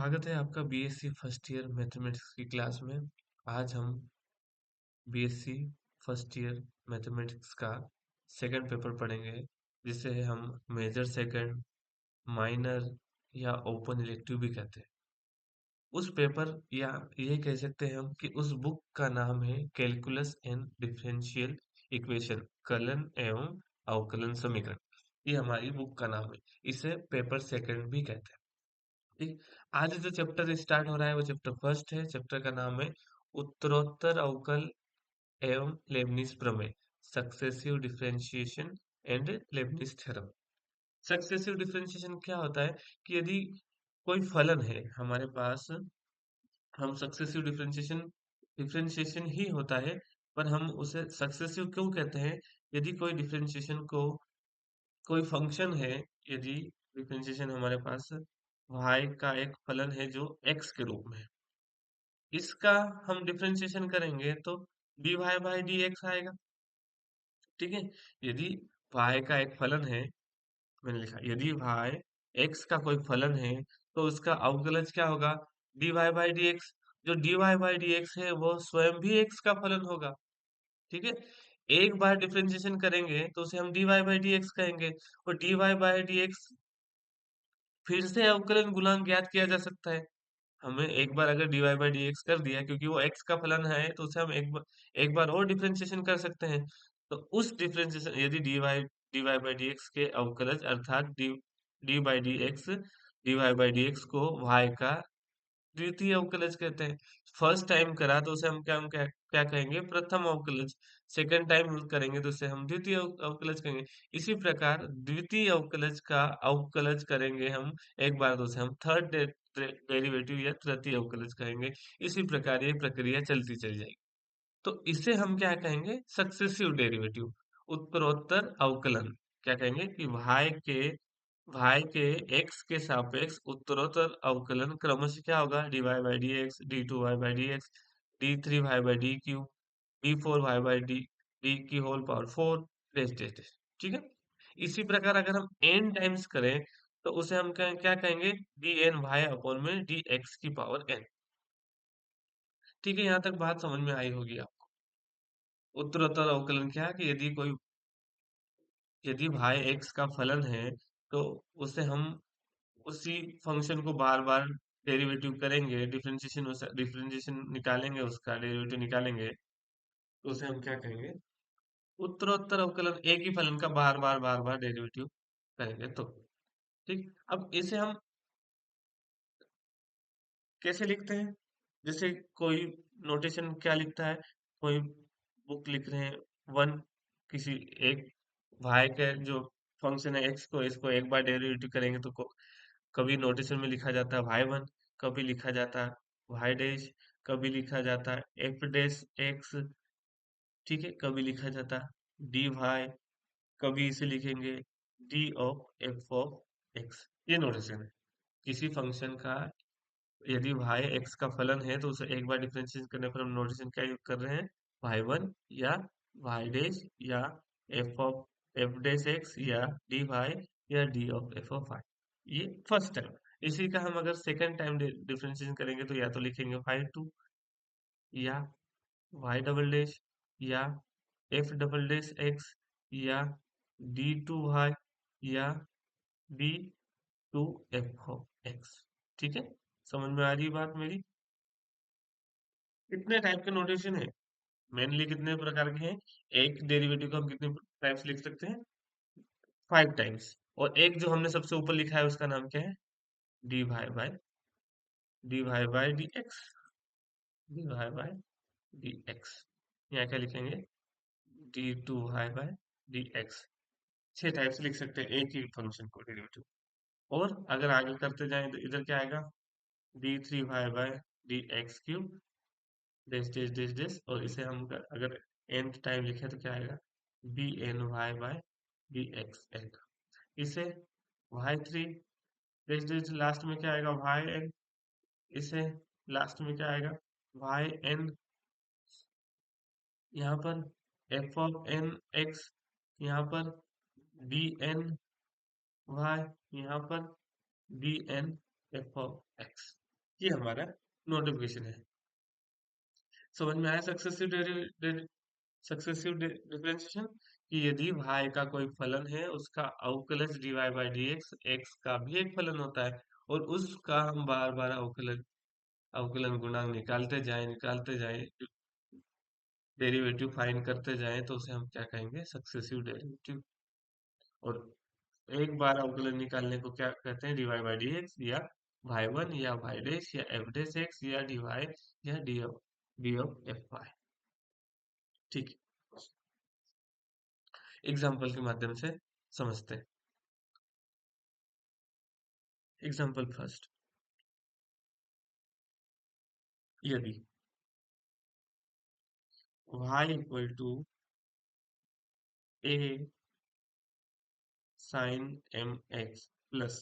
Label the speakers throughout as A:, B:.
A: स्वागत है आपका बीएससी फर्स्ट ईयर मैथमेटिक्स की क्लास में। आज हम बीएससी फर्स्ट ईयर मैथमेटिक्स का सेकंड पेपर पढ़ेंगे, जिसे हम मेजर सेकंड, माइनर या ओपन इलेक्टिव भी कहते हैं। उस पेपर या ये कह सकते हैं हम कि उस बुक का नाम है calculus and differential equation, kiln एवं अवकलन समीकरण। ये हमारी बुक का नाम है। इसे पेपर सेकंड भी कहते हैं। ठीक। आज जो चैप्टर स्टार्ट हो रहा है वो चैप्टर फर्स्ट है। चैप्टर का नाम है उत्तरोत्तर अवकल एवं लेबनिज प्रमेय, successive differentiation and Lebanese theorem. Successive differentiation क्या होता है कि यदि कोई फलन है हमारे पास, हम सक्सेसिव डिफरेंशिएशन डिफरेंशिएशन ही होता है, पर हम उसे सक्सेसिव क्यों कहते हैं? यदि कोई डिफरेंशिएशन को कोई फंक्शन है, यदि डिफरेंशिएशन हमारे पास y का एक फलन है जो x के रूप में है, इसका हम डिफरेंशिएशन करेंगे तो dy बाई dx आएगा। ठीक है। यदि y का एक फलन है, मैंने लिखा यदि y x का कोई फलन है तो उसका अवकलज क्या होगा? dy by dx। जो dy बाई dx है वो स्वयं भी x का फलन होगा। ठीक है। एक बार डिफरेंशिएशन करेंगे तो उसे हम dy बाई dx कहेंगे, और dy बाई dx फिर से अवकलन गुणांक ज्ञात किया जा सकता है। हमें एक बार अगर dy बाई dx कर दिया, क्योंकि वो x का फलन है, तो उसे हम एक बार और डिफरेंशिएशन कर सकते हैं। तो उस डिफरेंशिएशन यदि dy बाई dx के अवकलज अर्थात डी बाई डी एक्स को y का द्वितीय अवकलज कहते हैं। फर्स्ट टाइम करा तो उसे हम क्या क्या कहेंगे? प्रथम अवकलज। सेकंड टाइम करेंगे तो उसे हम द्वितीय अवकलज कहेंगे। इसी प्रकार द्वितीय अवकलज का अवकलज करेंगे हम एक बार, तो उसे हम थर्ड डेरिवेटिव या तृतीय अवकलज कहेंगे। इसी प्रकार ये प्रक्रिया चलती चली जाएगी। तो इसे हम क्या कहेंगे? सक्सेसिव डेरिवेटिव, उत्तरोत्तर अवकलन। क्या कहेंगे कि y के x के सापेक्ष उत्तरोत्तर अवकलन क्रमशः क्या होगा? dy by dx, d2y by dx, d3y by D cube, d4y by D की whole power 4, dash dash dash. ठीक है। इसी प्रकार अगर हम n टाइम्स करें तो उसे हम क्या कहेंगे? dny अपॉन में dx की पावर n। ठीक है, यहाँ तक बात समझ में आई होगी आपको। उत्तरोत्तर अवकलन क्या है कि यदि भाई x का फलन है, तो उसे हम उसी फंक्शन को बार बार डेरिवेटिव करेंगे, डिफरेंशिएशन निकालेंगे, उसका डेरिवेटिव निकालेंगे, तो उसे हम क्या कहेंगे? उत्तरोत्तर अवकलन। एक ही फलन का बार बार डेरिवेटिव करेंगे तो। ठीक। अब इसे हम कैसे लिखते हैं? जैसे कोई नोटेशन क्या लिखता है, कोई बुक लिख रहे हैं वन, किसी एक y के जो फंक्शन है x को, इसको एक बार डेरिवेटिव करेंगे तो कभी नोटेशन में लिखा जाता है y1, कभी लिखा जाता है y डैश, कभी लिखा जाता है f डैश x। ठीक है। कभी लिखा जाता है dy, कभी इसे लिखेंगे d of f of x। ये नोटेशन है किसी फंक्शन का। यदि y x का फलन है तो उसे एक बार डिफरेंशिएट करने पर हम नोटेशन क्या यूज कर रहे हैं? y1 या y डैश या f डैश x या dy या d of f of y। ये फर्स्ट टाइम। इसी का हम अगर सेकंड टाइम डिफरेंशिएशन करेंगे तो या तो लिखेंगे y2 या y डबल डैश या f डबल डैश x या d2y या d2f ऑफ x। ठीक है। समझ में आ रही है बात मेरी? कितने टाइप के नोटेशन है? मेनली कितने प्रकार के हैं? एक डेरिवेटिव को हम कितने टाइप्स लिख सकते हैं? 5 टाइम्स। और एक जो हमने सबसे ऊपर लिखा है उसका नाम क्या है? D Y by D x, D Y by D x. यहाँ क्या लिखेंगे? d2y by D x. 6 types लिख सकते हैं एक ही फंक्शन को डेरिवेटिव। और अगर आगे करते जाएं तो इधर क्या आएगा? d3y by D x cube, dash dash dash dash. और इसे हम अगर nth टाइम लिखे तो क्या आएगा? bny by D x n. इसे y3 डैश डैश, लास्ट में क्या आएगा? yn। इसे लास्ट में क्या आएगा? yn। यहाँ पर f ऑफ n x, यहाँ पर bn y, यहाँ पर bn f ऑफ x। ये हमारा नोटिफिकेशन है। समझ में आया सक्सेसिव डिफरेंशिएशन कि यदि y का कोई फलन है उसका अवकलज dy बाई dx x का भी एक फलन होता है और उसका हम बार बार अवकलन अवकलन गुणांक निकालते जाएं डेरिवेटिव फाइंड करते जाएं तो उसे हम क्या कहेंगे सक्सेसिव डेरिवेटिव। और एक बार अवकलन निकालने को क्या कहते हैं dy बाई dx या y1 या y डैश या f डैश x या dy या d ऑफ fy। ठीक है, एग्जाम्पल के माध्यम से समझते हैं। एग्जाम्पल फर्स्ट, यदि y equal to a sine m x plus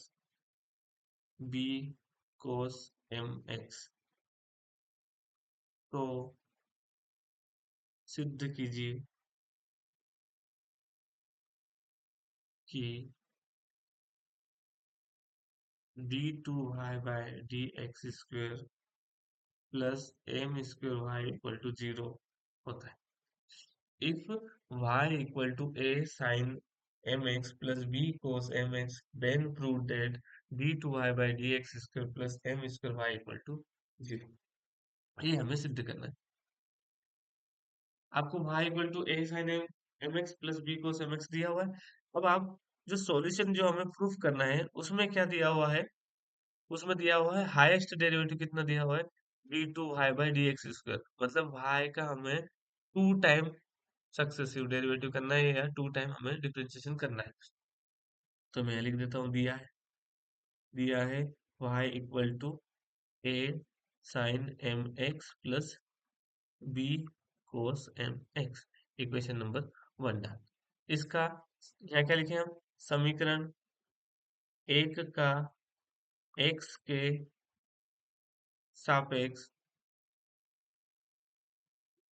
A: b cos m x, तो सिद्ध कीजिए कि d two Y by D x square plus m square y equal to 0 होता है। If y equal to a sin mx plus b cos mx, then prove that d2y by dx square plus m square y equal to 0। ये हमें सिद्ध करना है। आपको y equal to a sin mx plus b cos mx दिया हुआ है। अब आप जो सॉल्यूशन जो हमें प्रूफ करना है उसमें क्या दिया हुआ है, उसमें दिया हुआ है हाईएस्ट डेरिवेटिव कितना दिया हुआ है d2y by dx स्क्वायर, मतलब y का हमें 2 टाइम सक्सेसिव डेरिवेटिव करना है या 2 टाइम हमें डिफरेंशिएशन करना है। तो मैं लिख देता हूँ, दिया है y equal to a sine m x plus b cos m x, equation number 1 डाल। इसका क्या क्या लिखे हम, समीकरण एक का x के सापेक्ष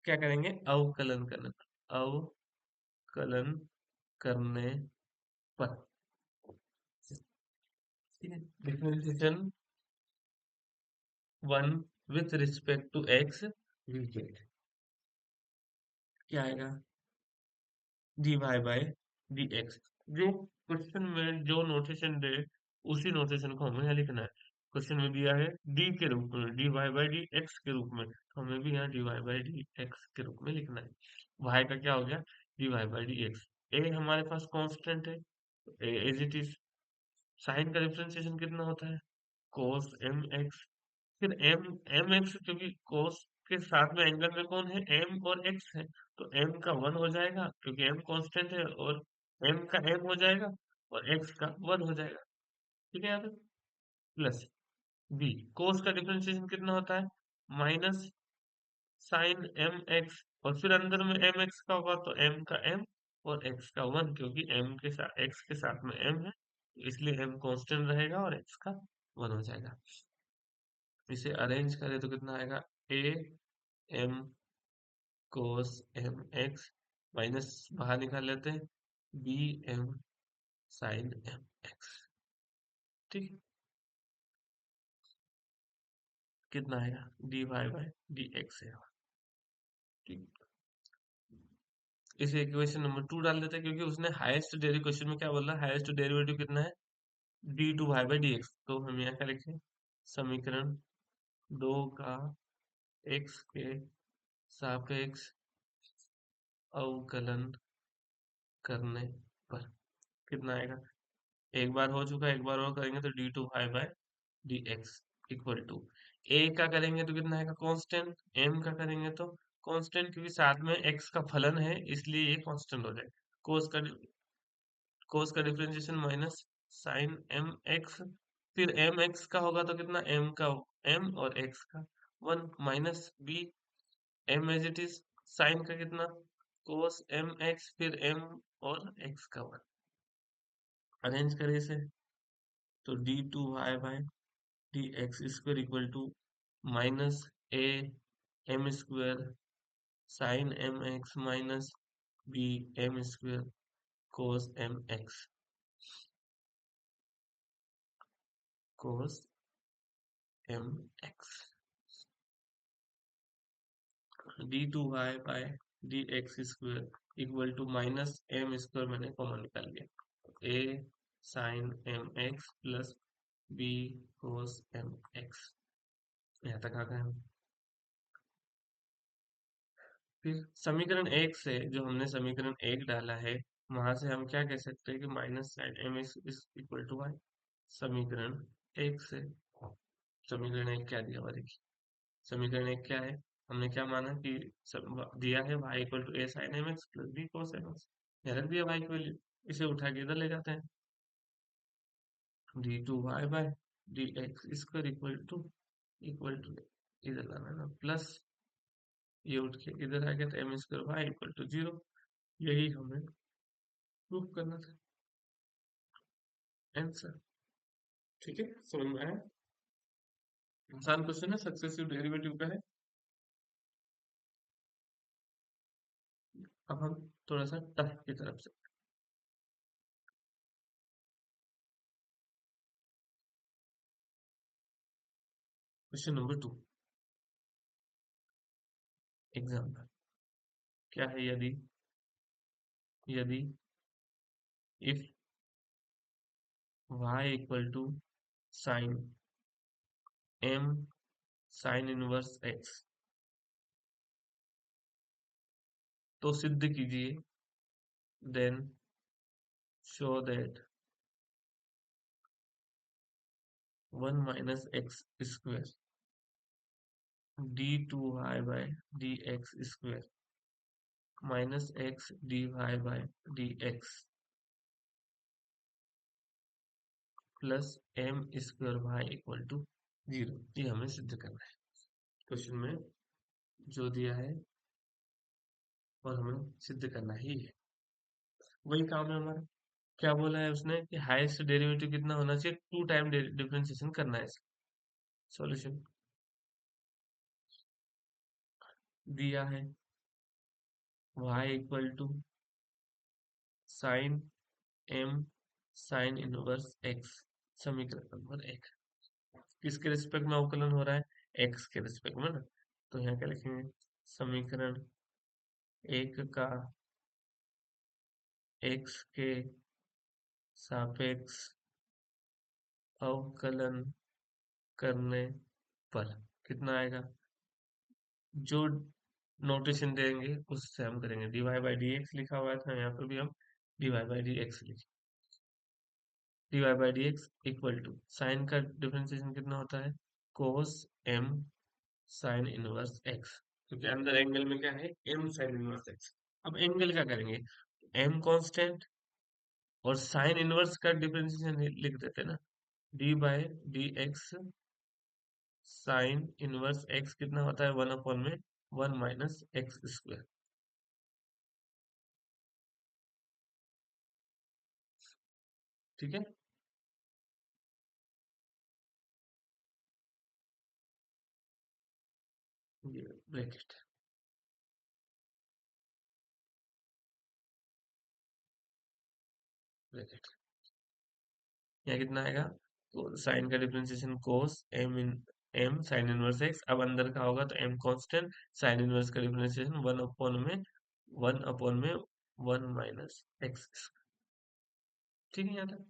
A: क्या करेंगे, अवकलन करने पर, ठीक है, differentiation 1 with respect to x will get क्या आएगा, dy बाय dx। जो क्वेश्चन में जो नोटेशन दे उसी नोटेशन को हमें यहाँ लिखना है। क्वेश्चन में दिया है d के रूप में, dy बाय dx के रूप में, तो हमें भी यहाँ dy बाय dx के रूप में लिखना है। y का क्या हो गया, dy बाय dx। a हमारे पास कांस्टेंट है, एज इट इज। साइन का डिफरेंशिएशन कितना होता है, cos mx, फिर एम एक्स, क्योंकि cos के साथ में एंगल में कौन है, m और x है, तो m का 1 हो जाएगा क्योंकि m कांस्टेंट है, और m का m हो जाएगा और x का 1 हो जाएगा। ठीक है, यहाँ पे प्लस b, cos का डिफरेंशिएशन कितना होता है, माइनस साइन एम एक्स, और फिर अंदर में एम एक्स का होगा तो m का m और x का 1, क्योंकि m के साथ x के साथ में m है, तो इसलिए m कांस्टेंट रहेगा और x का 1 हो जाएगा। इसे अरेंज करें तो कितना आएगा, a m cos m x minus बाहर निकाल लेते हैं b m sine m x. ठीक है, कितना आएगा, d Y by D x है। ठीक, इसे इक्वेशन नंबर 2 डाल देते हैं क्योंकि उसने हाईएस्ट डेरी क्वेश्चन में क्या बोला, हाईएस्ट डेरिवेटिव कितना है, d two Y by D x. तो हम यहाँ क्या लिखें, समीकरण 2 का x के सापेक्ष अवकलन करने पर कितना आएगा, एक बार हो चुका है, एक बार और करेंगे तो D two Y by D x equal to, A का करेंगे तो कितना आएगा कांस्टेंट, एम का करेंगे तो कांस्टेंट, क्योंकि साथ में एक्स का फलन है इसलिए ये कांस्टेंट हो जाएगा। कोस का differentiation minus sine m x, फिर एम एक्स का होगा तो कितना, एम का एम और एक्स का 1 minus b m as it is, sine का कितना, कोस एम एक्स फिर एम और एक्स का 1। अरेंज करें इसे तो D two Y by D x square equal to minus a m square sine m x minus b m square cos m x, cos m x, d2y by D x square equal to minus m square, मैंने common निकाल लिया, a sine m x plus b cos m x. यहाँ तक आ गए हम। फिर समीकरण एक से, जो हमने समीकरण एक डाला है, वहां से हम क्या कह सकते हैं कि minus sine m x is equal to y. समीकरण एक से, समीकरण एक क्या दिया हुआ देखिए, समीकरण एक क्या है, हमने क्या माना कि दिया है y equal to a sine m x plus b cos m x, यहाँ रख दिया y की वैल्यू, इसे उठा के इधर ले जाते हैं, d two Y by D x square equal to इधर लाना है ना प्लस, ये उठ के इधर आ गया तो m square y equal to zero. यही हमें प्रूफ करना था, आंसर। ठीक है, समझ में आया। आसान क्वेश्चन है, सक्सेसिव डेरिवेटिव का है। अब हम थोड़ा सा टफ की तरफ से, क्वेश्चन नंबर 2, एग्जाम्पल क्या है, यदि यदि if y equal to sine m sine inverse x, तो सिद्ध कीजिए, then show that 1 minus x square D two Y by D x square minus x D Y by D x plus m square y equal to zero. ये हमें सिद्ध करना है, question में जो दिया है और हमें सिद्ध करना ही है, वही काम है हमारा। क्या बोला है उसने कि हाईएस्ट डेरिवेटिव कितना होना चाहिए, 2 टाइम डिफरेंशिएशन करना है। सॉल्यूशन दिया है y equal to sine m sine inverse x, समीकरण नंबर एक, किसके रिस्पेक्ट में अवकलन हो रहा है, x के रिस्पेक्ट में ना, तो यहाँ क्या लिखेंगे, समीकरण एक का x के सापेक्ष अवकलन करने पर कितना आएगा, जो नोटेशन देंगे उससे हम करेंगे, D Y by D X लिखा हुआ था यहाँ पर भी हम D Y by D X लिखें, D Y by D x equal to sine का डिफरेंशिएशन कितना होता है, cos M sine inverse X, क्योंकि अंदर एंगल में क्या है, एम साइन इनवर्स एक्स। अब एंगल क्या करेंगे, एम कांस्टेंट और साइन इनवर्स का डिफरेंशिएशन लिख देते हैं ना, D by D X sine inverse x कितना होता है, 1 अपॉन में 1 माइनस एक्स स्क्वायर। ठीक है, ये ब्रैकेट ब्रैकेट, यहाँ कितना आएगा, तो साइन का differentiation cos m in m sine inverse x, अब अंदर का होगा तो एम कांस्टेंट, साइन इनवर्स का डिफरेंशिएशन 1 अपॉन में 1 माइनस एक्स। ठीक है, यहाँ तक।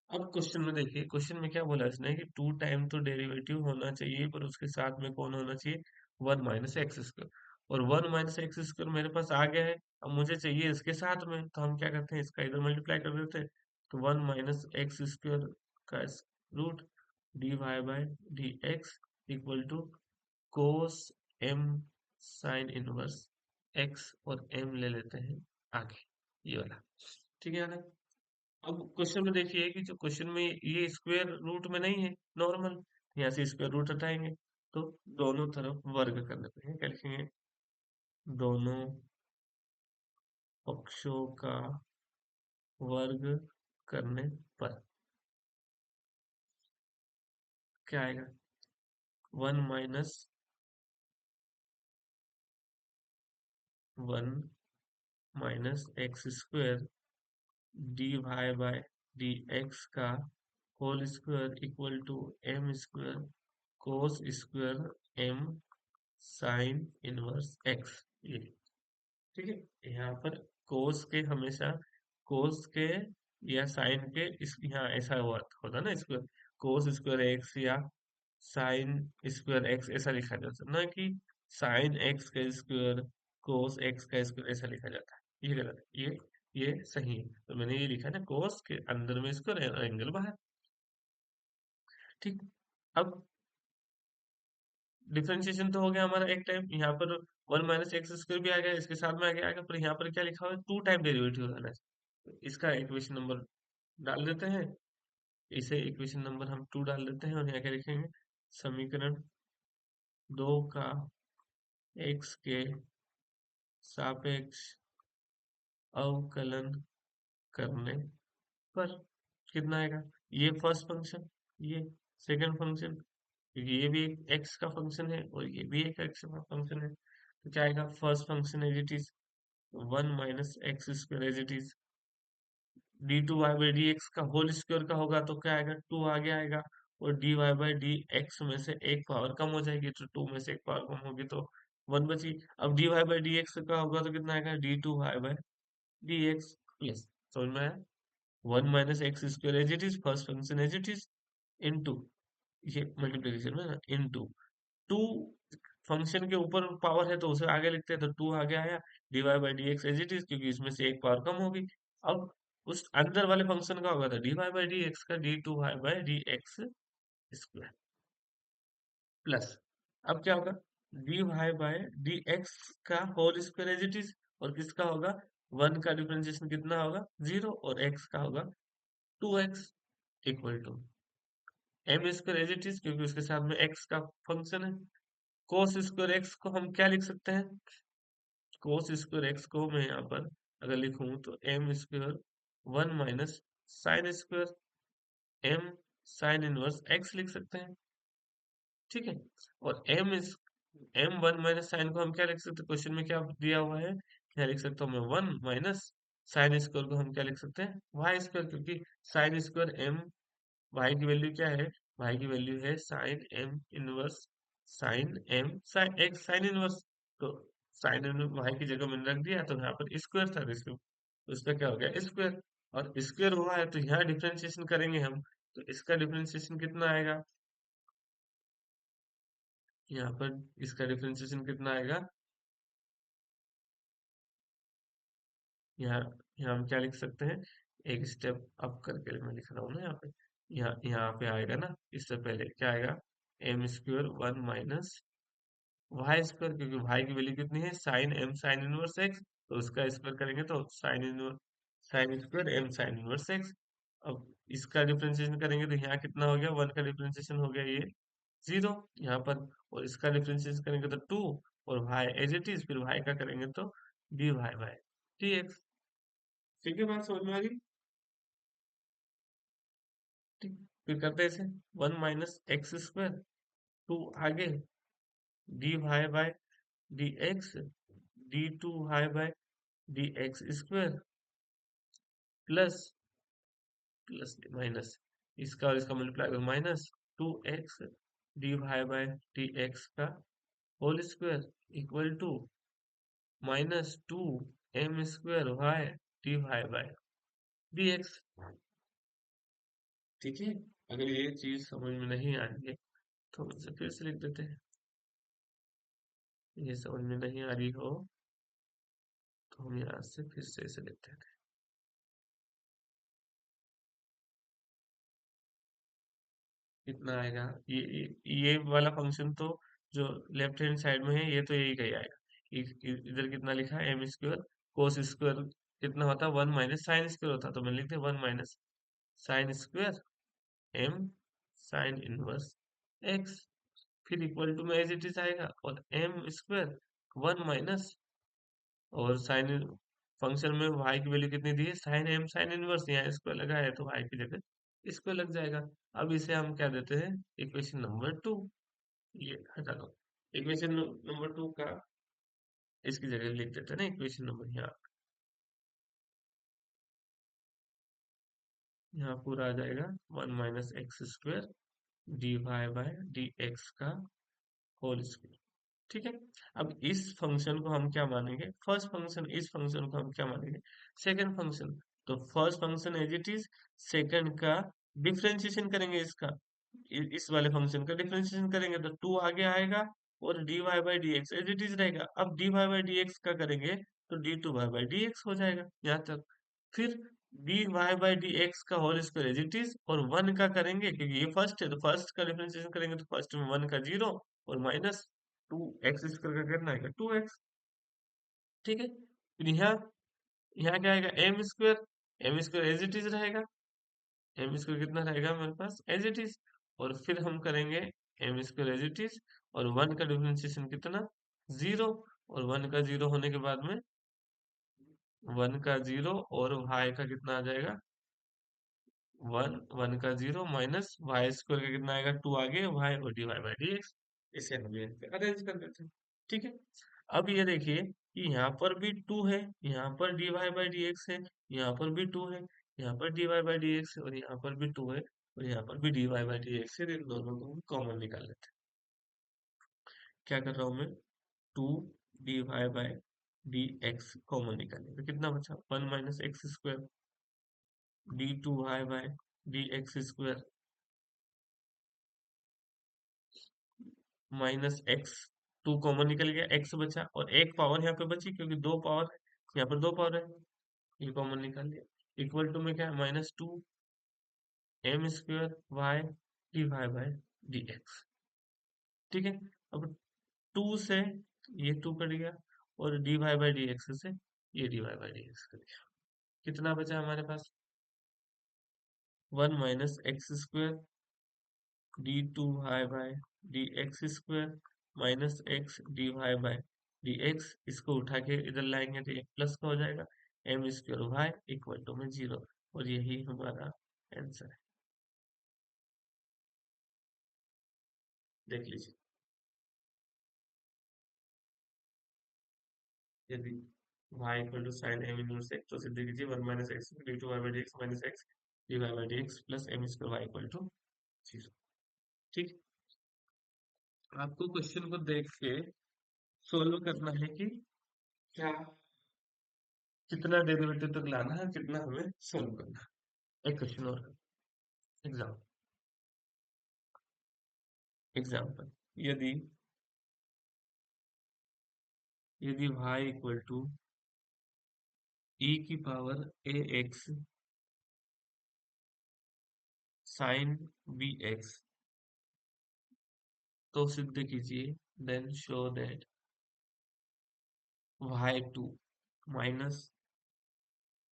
A: अब क्वेश्चन में देखिए, क्वेश्चन में क्या बोला इसने कि 2 टाइम तो डेरिवेटिव होना चाहिए, पर उसके साथ में कौन होना चाहिए, 1 माइनस एक्स स्क्वायर, और 1 माइनस एक्स स्क्वायर मेरे पास आ गया है, अब मुझे चाहिए इसके साथ में, तो हम क्या करते हैं, इसका इधर मल्टीप्लाई कर देते हैं, तो 1 माइनस एक्स स्क्वायर का root d Y by D x equal to cos M sine inverse x, और एम ले लेते हैं आगे, ये वाला। ठीक है ना। अब क्वेश्चन में देखिए कि जो क्वेश्चन में ये स्क्वायर रूट में नहीं है, नॉर्मल, यहाँ से स्क्वायर रूट हटाएंगे, तो दोनों तरफ वर्ग करने पे क्या लिखेंगे, दोनों पक्षों का वर्ग करने पर क्या आएगा, 1 minus x square D Y by D x का whole square equal to M square cos square M sine inverse X, ये ठीक है। यहाँ पर कोस के हमेशा कोस के या साइन के इस यहाँ ऐसा हुआ होता ना स्क्वायर, कोस स्क्वायर एक्स या साइन स्क्वायर एक्स ऐसा लिखा जाता है ना कि साइन एक्स का स्क्वायर कोस एक्स का स्क्वायर ऐसा लिखा जाता है, ये गलत है। ये सही है, तो मैंने ये लिखा ना कोस के अंदर में स्क्वायर और एंगल बाहर। ठीक। अब डिफरेंशिएशन तो हो गया हमारा एक टाइम, यहाँ पर वन माइनस एक्स स्क्वायर भी आ गया, इसके साथ में आ गया पर यहाँ पर क्या लिखा हुआ है, टू टाइम डेरिवेटिव रहना है। तो इसका इक्वेशन नंबर डाल देते हैं, इसे इक्वेशन नंबर हम 2 डाल देते हैं और यहाँ क्या लिखेंगे, समीकरण 2 का एक्स के सापेक्ष अवकलन करने पर कितना आएगा। ये फर्स्ट फंक्शन, ये सेकंड फंक्शन, क्योंकि ये भी एक एक्स का फंक्शन है और ये भी एक एक्स का फंक्शन है, तो क्या आएगा, first function as it is one minus x square as it is d two Y by D x का होल स्क्वायर का होगा तो क्या आएगा, टू आगे आएगा, और डी वाई बाई डी एक्स में से एक पावर कम हो जाएगी, तो टू में से एक पावर कम होगी तो वन बची। अब D Y by D x का होगा तो कितना आएगा, d two Y by D x plus, समझ में आया, one minus x square as it is first function as it is into, ये मल्टीप्लीकेशन में ना, इनटू टू फंक्शन के ऊपर पावर है तो उसे आगे लिखते हैं, तो टू आगे आया, d y by D x as it is, क्योंकि इसमें से एक पावर कम होगी। अब उस अंदर वाले फंक्शन का होगा तो D Y by D x का D two Y by D x square plus, अब क्या होगा, D Y by D x का whole square as it is, और किसका होगा, वन का डिफरेंशिएशन कितना होगा, जीरो, और एक्स का होगा two x equal to M square as it is, क्योंकि उसके साथ में एक्स का फंक्शन है। कोस स्क्वायर एक्स को हम क्या लिख सकते हैं, कोस स्क्वायर एक्स को मैं यहाँ पर अगर लिखूं तो m square one minus sine square M sine inverse x लिख सकते हैं, ठीक है। और एम वन माइनस साइन को हम क्या लिख सकते हैं, क्वेश्चन में क्या दिया हुआ है, क्या लिख सकता हूँ मैं, वन माइनस साइन स्क्वायर को हम क्या लिख सकते हैं, वाई स्क्वायर, क्योंकि साइन स्क्वायर एम, वाई की वैल्यू क्या है, वाई की वैल्यू है sine m inverse sine m sine x sine inverse, तो साइन इनवर्स वाई की जगह मैंने रख दिया, तो यहाँ पर स्क्वायर था इसको, तो इसका क्या हो गया स्क्वायर, और स्क्वायर हुआ है तो यहाँ डिफरेंशिएशन करेंगे हम, तो इसका डिफरेंशिएशन कितना आएगा, यहाँ पर इसका डिफरेंशिएशन कितना आएगा, यहाँ यहाँ हम क्या लिख सकते हैं, एक स्टेप अप करके मैं लिख रहा हूँ ना यहाँ पे, यहाँ पे आएगा ना, इससे पहले क्या आएगा, m square one minus y square, क्योंकि वाई की वैल्यू कितनी है, sine m sine inverse x, तो उसका स्क्वायर करेंगे तो sine inverse sine square M sine inverse x. अब इसका डिफरेंशिएशन करेंगे तो यहाँ कितना हो गया, वन का डिफरेंशिएशन हो गया ये जीरो यहाँ पर, और इसका डिफरेंशिएशन करेंगे तो टू, और वाई एज इट इज, फिर वाई का करेंगे तो D Y by D x. ठीक है, बात समझ में आ गई। ठीक, फिर करते हैं इसे, one minus x square, two आगे, D Y by D x, D two Y by D x square plus, plus minus, इसका और इसका मल्टीप्लाई कर minus two X D Y by D x का whole square equal to minus two M square Y D Y by D x. ठीक है, अगर ये चीज समझ में नहीं आ रही है तो इसे फिर से लिख देते हैं, ये समझ में नहीं आ रही हो तो हम यहाँ से फिर से इसे लिखते हैं, कितना आएगा, ये वाला फंक्शन तो जो लेफ्ट हैंड साइड में है ये तो यही कही आएगा, इधर कितना लिखा है, एम स्क्वायर कोस स्क्वायर कितना होता, वन माइनस साइन स्क्वायर होता, तो मैंने लिख दिया one minus sine square M sine inverse x, फिर इक्वल टू में एज इट इज आएगा, और एम स्क्वायर वन माइनस, और साइन फंक्शन में y की वैल्यू कितनी दी है, साइन एम साइन इनवर्स, यहाँ स्क्वायर लगा है तो y की जगह स्क्वायर लग जाएगा। अब इसे हम क्या देते हैं, इक्वेशन नंबर टू, ये हटा दो, इक्वेशन नंबर टू का इसकी जगह लिख देते हैं ना, इक्वेशन नंबर यहाँ पूरा आ जाएगा one minus x square D Y by D x का होल स्क्वायर। ठीक है। अब इस फंक्शन को हम क्या मानेंगे, फर्स्ट फंक्शन, इस फंक्शन को हम क्या मानेंगे, सेकंड फंक्शन। तो first function as it is, second का डिफरेंशिएशन करेंगे, इसका इस वाले फंक्शन का डिफरेंशिएशन करेंगे तो टू आगे आएगा और D Y by D x as it is रहेगा। अब D Y by D x का करेंगे तो D two Y by D X हो जाएगा यहाँ तक। फिर D Y by D x का whole square as it is, और वन का करेंगे क्योंकि ये फर्स्ट है तो फर्स्ट का डिफरेंशिएशन करेंगे तो फर्स्ट में वन का जीरो और माइनस टू एक्स स्क्वायर का कितना आएगा, टू एक्स। ठीक है। फिर यहाँ यहाँ क्या आएगा, m square as it is रहेगा। एम स्क्वायर कितना रहेगा हमारे पास, एज इट इज। और फिर हम करेंगे m square as it is, और वन का डिफरेंशिएशन कितना, जीरो। और वन का जीरो होने के बाद में वन का जीरो और वाई का कितना आ जाएगा, वन, वन का जीरो माइनस वाई स्क्वायर का कितना आएगा, टू आगे वाई और D Y by D x. इसे हम ये अरेंज कर देते हैं। ठीक है। अब ये देखिए कि यहाँ पर भी टू है, यहाँ पर d Y by D x है, यहाँ पर भी टू है, यहाँ पर d Y by D x है, और यहाँ पर भी टू है, और यहाँ पर भी d Y by D x है। इन दोनों को कॉमन निकाल लेते हैं। क्या कर रहा हूँ मैं, two d Y by D x common निकालेंगे तो कितना बचा, one minus x square D two Y by D x square minus x, two common निकल गया, एक्स बचा और एक पावर यहाँ पे बची क्योंकि दो पावर है, यहाँ पर दो पावर है, ये कॉमन निकाल लिया। इक्वल टू में क्या है, minus two M square Y D Y by D x. ठीक है। अब टू से ये टू कट गया और D Y by D X से ये D Y by D X cut गया। कितना बचा हमारे पास, one minus x square D two Y by D x square minus x D Y by D X. इसको उठा के इधर लाएंगे तो ये प्लस का हो जाएगा, m square y equal to में जीरो। और यही हमारा आंसर है। देख लीजिए, यदि y equal to sine m inverse x तो सिद्ध कीजिए one minus x D two Y by D x minus x D Y by D x plus m square y equal to zero. ठीक। आपको question को देख के solve करना है कि क्या, कितना डेरिवेटिव तक लाना है, कितना हमें सोल्व करना है। एक क्वेश्चन और, एग्जाम एग्जाम्पल, यदि यदि y इक्वल टू e की पावर ए एक्स साइन बी एक्स, तो सिद्ध कीजिए then show that y two minus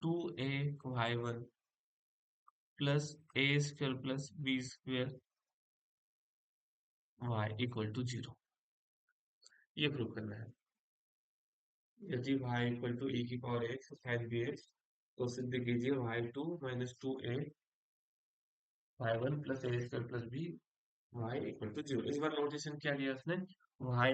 A: two a Y one plus a square plus b square y equal to zero. ये prove करना है। यदि y इक्वल टू e की power x sine B x, तो सिद्ध कीजिए y two minus two a Y one plus a square plus b y equal to zero. इस बार notation क्या दिया उसने, वाई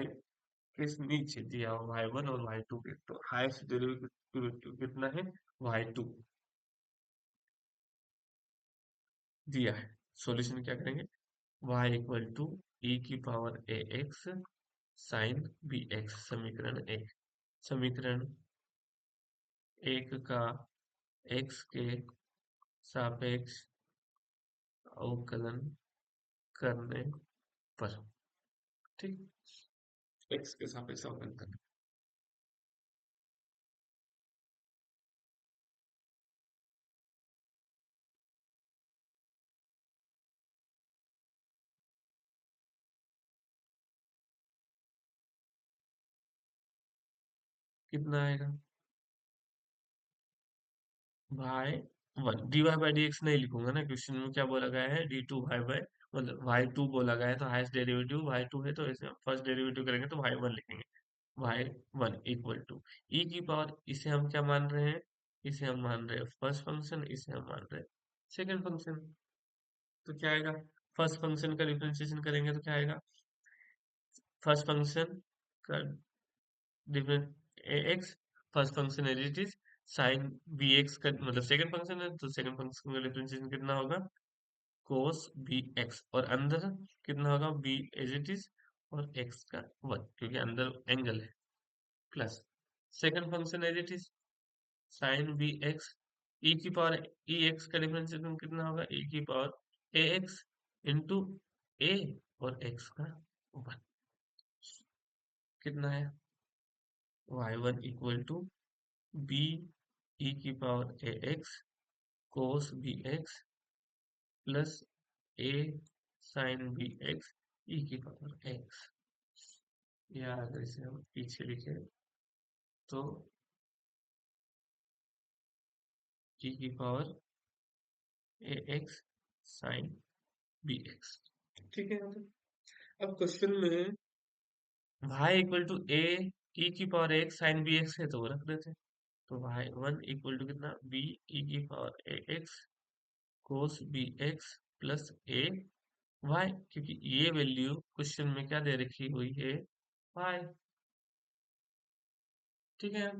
A: के नीचे दिया वाई वन और वाई टू के, तो हाईएस्ट डेरिवेटिव कितना है, वाई टू दिया है। सॉल्यूशन क्या करेंगे, वाई इक्वल टू ई की पावर ए एक्स साइन बी एक्स, समीकरण एक, समीकरण एक का एक्स के सापेक्ष अवकलन करने पर। ठीक, एक्स के सापेक्ष अवकलन करने, कितना आएगा, y one d Y by D x नहीं लिखूंगा ना, क्वेश्चन में क्या बोला गया है, डी टू वाई बाई, मतलब वाई टू बोला गया है तो हाईएस्ट डेरिवेटिव वाई टू है तो इसे फर्स्ट डेरिवेटिव करेंगे तो वाई वन लिखेंगे। वाई वन इक्वल टू ई की पावर, इसे हम क्या मान रहे हैं, इसे हम मान रहे हैं फर्स्ट फंक्शन, इसे हम मान रहे हैं सेकंड फंक्शन। तो क्या आएगा, फर्स्ट फंक्शन का डिफरेंशिएशन करेंगे तो क्या आएगा, फर्स्ट फंक्शन का different a x, first function as it is, sine B x का मतलब सेकंड फंक्शन है तो सेकंड फंक्शन का डिफरेंशिएशन कितना होगा, कोस बी एक्स, और अंदर कितना होगा बी एज इट इज, और एक्स का 1 क्योंकि अंदर एंगल है, plus second function as it is sine B X, E की पावर ई एक्स का डिफरेंशिएशन कितना होगा ई की power A X into A, और एक्स का 1 कितना है Y one equal to B ई की power A x cos B x plus A sine B X E की पावर एक्स, या अगर इसे हम पीछे लिखे तो ई की पावर ए एक्स साइन बी एक्स। ठीक है, अब क्वेश्चन में y equal to A E की power x sine B X है तो वो रख देते हैं, तो y वन इक्वल टू कितना बी ई की पावर ए x cos B x plus ए वाई, क्योंकि ये वैल्यू क्वेश्चन में क्या दे रखी हुई है वाई। ठीक है,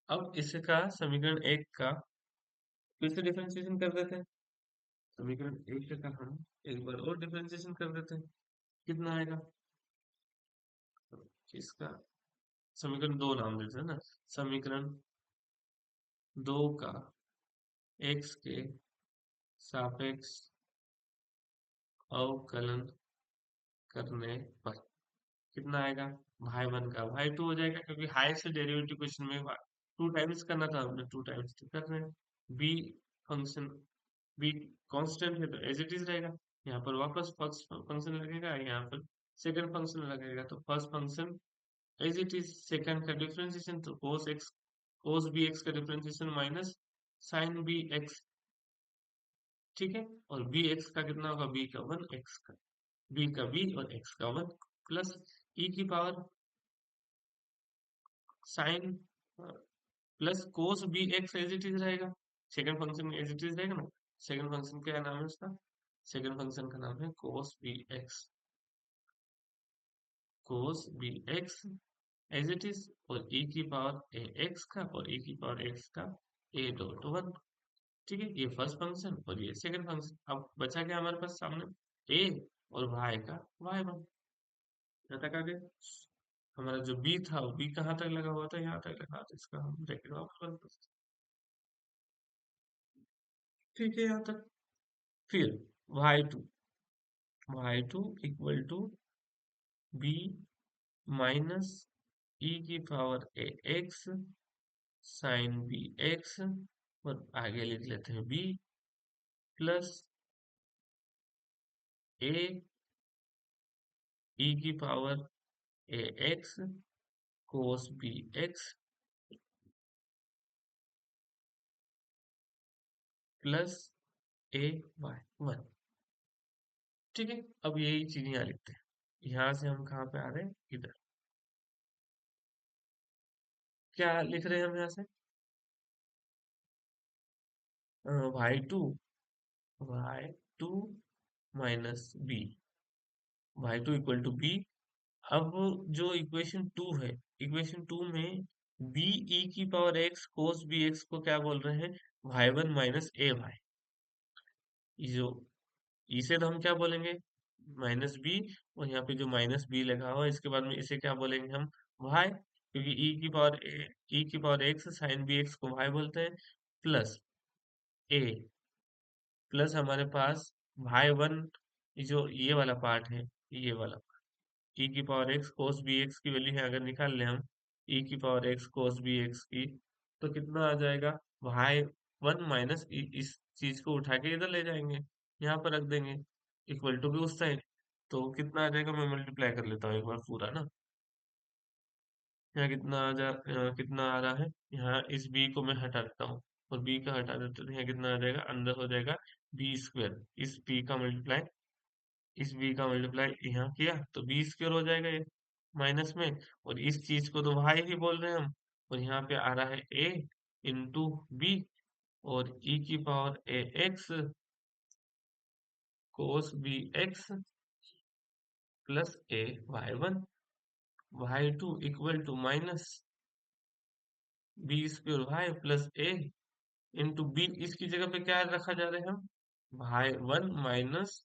A: अब इसका समीकरण एक का फिर से डिफरेंशिएशन कर देते हैं, समीकरण एक का हम एक बार और डिफरेंशिएशन कर देते हैं, कितना आएगा, तो इसका समीकरण दो नाम देते हैं ना, समीकरण दो का एक्स के सापेक्ष अवकलन करने पर कितना आएगा, भाई वन का भाई टू हो जाएगा, क्योंकि हाई से डेरिवेटिव क्वेश्चन में टू टाइम्स करना था, हमने टू टाइम्स तो कर रहे हैं। बी फंक्शन बी कांस्टेंट है तो एज इट इज रहेगा, यहाँ पर वापस फर्स्ट फंक्शन लगेगा, यहाँ पर सेकंड फंक्शन लगेगा, तो first function as it is, second का डिफरेंशिएशन तो cos X cos B x का differentiation minus sine B X, ठीक है, और बी एक्स का कितना होगा बी का वन एक्स का बी का बी और एक्स का वन, प्लस ई की power sine plus cos B x as it is रहेगा, second function as it is रहेगा ना, सेकंड फंक्शन क्या नाम है उसका, सेकंड फंक्शन का नाम है cos B x as it is, और ई की पावर ए एक्स का और ई की पावर एक्स का ए डॉट वन, ठीक है, ये फर्स्ट फंक्शन और ये सेकंड फंक्शन, अब बचा क्या हमारे पास सामने ए और वाई का वाई वन, यहाँ तक आ गए, हमारा जो बी था वो बी कहाँ तक लगा हुआ था यहाँ तक लगा, तो इसका हम ब्रैकेट वापस बंद कर सकते हैं। ठीक है यहाँ तक, फिर y2 equal to B minus E की पावर ए एक्स साइन बी एक्स, और आगे लिख लेते हैं बी प्लस ए ई की पावर ए x cos B x plus ए वाई वन, ठीक है, अब यही चीज यहाँ लिखते हैं, यहाँ से हम कहाँ पे आ रहे हैं इधर, क्या लिख रहे हैं हम यहाँ से y2 minus b, y2 equal to b, अब जो इक्वेशन टू है, इक्वेशन टू में बी ई की power x cos B x को क्या बोल रहे हैं y one minus a y, जो इसे तो हम क्या बोलेंगे माइनस बी, और यहाँ पे जो माइनस बी लगा हुआ है इसके बाद में इसे क्या बोलेंगे हम वाई, क्योंकि ई की power x sine B x को वाई बोलते हैं, प्लस ए, प्लस हमारे पास वाई वन, जो ये वाला पार्ट है, ये वाला ई की power x cos B x की वैल्यू है अगर निकाल लें हम ई की power x cos B x की, तो कितना आ जाएगा वाई वन माइनस, इस चीज को उठा के इधर ले जाएंगे, यहाँ पर रख देंगे इक्वल टू के उस साइड, तो कितना आ जाएगा, मैं मल्टीप्लाई कर लेता हूँ एक बार पूरा ना, यहाँ कितना आ रहा है, यहाँ इस बी को मैं हटा देता हूँ और बी का हटा देते हैं, तो यहाँ कितना आ जाएगा अंदर हो जाएगा बी स्क्वायर, इस बी का मल्टीप्लाई इस बी का मल्टीप्लाई यहाँ किया तो बी स्क्वायर हो जाएगा ये माइनस में, और इस चीज को तो वाई ही बोल रहे हैं हम, और यहाँ पे आ रहा है ए इंटू बी, और ई की power A x cos B x plus A Y one, y two equal to minus B square Y plus a into b, इसकी जगह पे क्या रखा जा रहा है हम y1 माइनस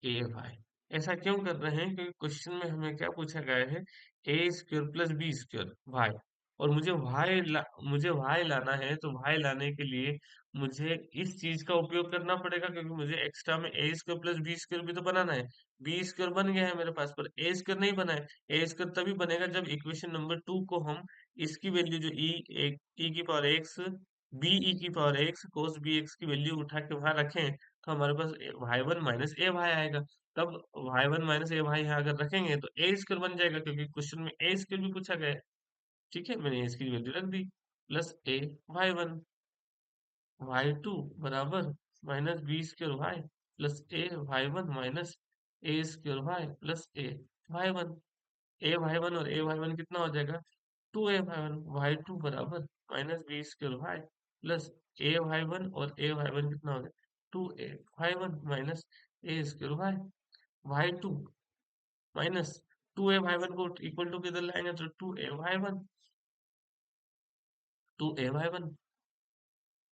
A: ए भाई। ऐसा क्यों कर रहे हैं? क्योंकि क्वेश्चन में हमें क्या पूछा गया है, ए स्क्वायर प्लस बी स्क्वायर भाई। और मुझे भाई लाना है, तो भाई लाने के लिए मुझे इस चीज का उपयोग करना पड़ेगा, क्योंकि मुझे एक्स्ट्रा में ए स्क्वायर प्लस बी स्क्वायर भी तो बनाना है। बी स्क्वायर बन गया है मेरे पास, पर ए स्क्वायर नहीं बना है। ए स्क्वायर तभी बनेगा जब इक्वेशन नंबर 2 को हम इसकी वैल्यू जो ई की पावर एक्स बी ई की power x cos B x की वैल्यू उठा के वहां रखें, तो हमारे पास y1 माइनस ए वाई आएगा। तब y1 माइनस ए वाई यहाँ अगर रखेंगे तो ए स्क्वायर बन जाएगा, क्योंकि क्वेश्चन में ए स्क्वायर भी पूछा गया है। ठीक है, मैंने इसकी वैल्यू रख दी। प्लस ए y1 y2 बराबर minus B square Y plus A y1 minus A square Y plus A y1। A y1 और ए y1 कितना हो जाएगा? 2a y1 y2 बराबर minus B square Y plus A y1 और A y1 कितना हो जाएगा? 2a y1 minus A square Y y2 minus 2a y1 को इक्वल टू किधर लाएंगे तो 2a y1 2a y1।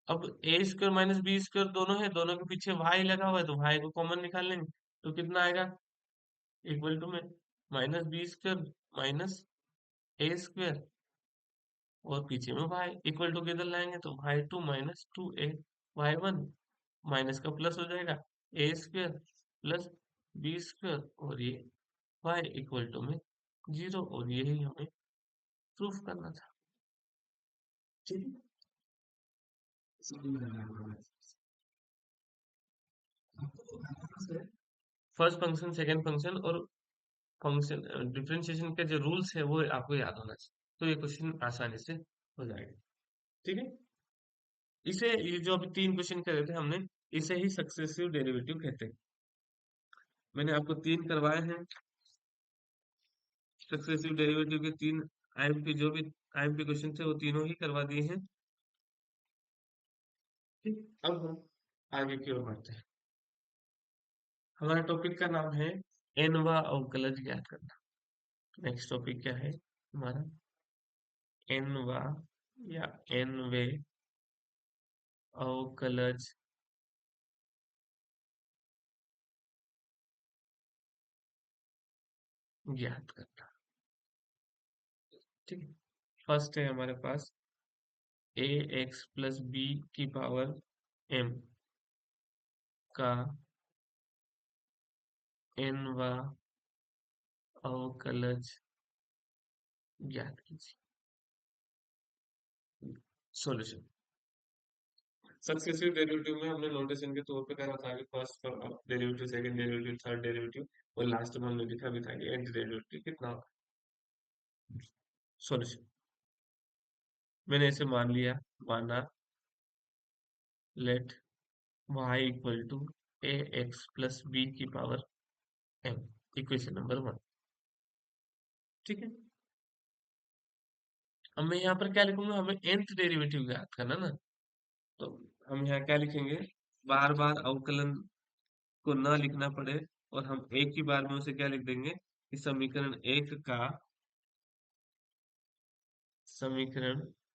A: अब ए स्क्वायर माइनस बी स्क्वायर दोनों है, दोनों के पीछे y लगा हुआ है, तो y को कॉमन निकाल लेंगे तो कितना आएगा? इक्वल टू में minus B square minus A square और पीछे में y इक्वल टू किधर लाएंगे तो y2 minus 2a y1 minus का प्लस हो जाएगा ए स्क्वायर प्लस बी स्क्वायर और ये y इक्वल टू में 0, और यही हमें प्रूफ करना था। ठीक है, फर्स्ट फंक्शन सेकंड फंक्शन और फंक्शन डिफरेंशिएशन के जो रूल्स है वो आपको याद होना चाहिए, तो ये क्वेश्चन आसानी से हो जाएगा। ठीक है, इसे ये जो अभी तीन क्वेश्चन कर रहे थे हमने, इसे ही सक्सेसिव डेरिवेटिव कहते हैं। मैंने आपको तीन करवाए हैं सक्सेसिव डेरिवेटिव के, तीन आईएमपी जो भी आईएमपी क्वेश्चन थे वो तीनों ही करवा दिए हैं। ठीक, अब हम आगे की ओर बढ़ते हैं। हमारे टॉपिक का नाम है एनवा अवकलज ज्ञात करना। नेक्स्ट टॉपिक क्या है हमारा? एनवा या एनवे अवकलज ज्ञात करना। ठीक है, फर्स्ट है हमारे पास ए एक्स प्लस बी की पावर एम का एनवा अवकलज ज्ञात कीजिए। सॉल्यूशन। सक्सेसिव डेरिवेटिव में हमने नोटेशन के तौर पे करा था कि first derivative, second derivative, third derivative, और लास्ट में हमने लिखा भी था कि एंड डेरिवेटिव कितना होगा। सॉल्यूशन। मैंने इसे मान लिया, माना let y equal to a x plus b की पावर एम, इक्वेशन नंबर 1। ठीक है, अब मैं यहाँ पर क्या लिखूंगा? हमें nth डेरिवेटिव याद करना ना, तो हम यहाँ क्या लिखेंगे? बार बार अवकलन को ना लिखना पड़े, और हम एक ही बार में उसे क्या लिख देंगे कि समीकरण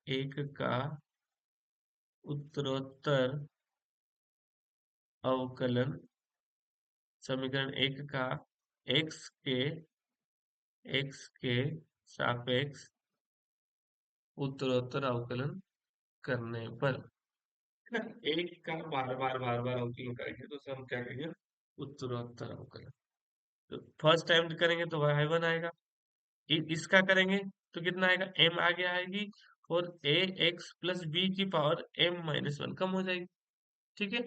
A: एक का उत्तरोत्तर अवकलन, समीकरण एक का एक्स के सापेक्ष उत्तरोत्तर अवकलन करने पर, है ना? एक का बार बार अवकलन करेंगे तो उसे हम क्या कहेंगे? उत्तरोत्तर अवकलन। तो फर्स्ट टाइम करेंगे तो y1 आएगा, इसका करेंगे तो कितना आएगा? m आगे आएगी, और ए एक्स प्लस बी की पावर m माइनस 1 कम हो जाएगी। ठीक है,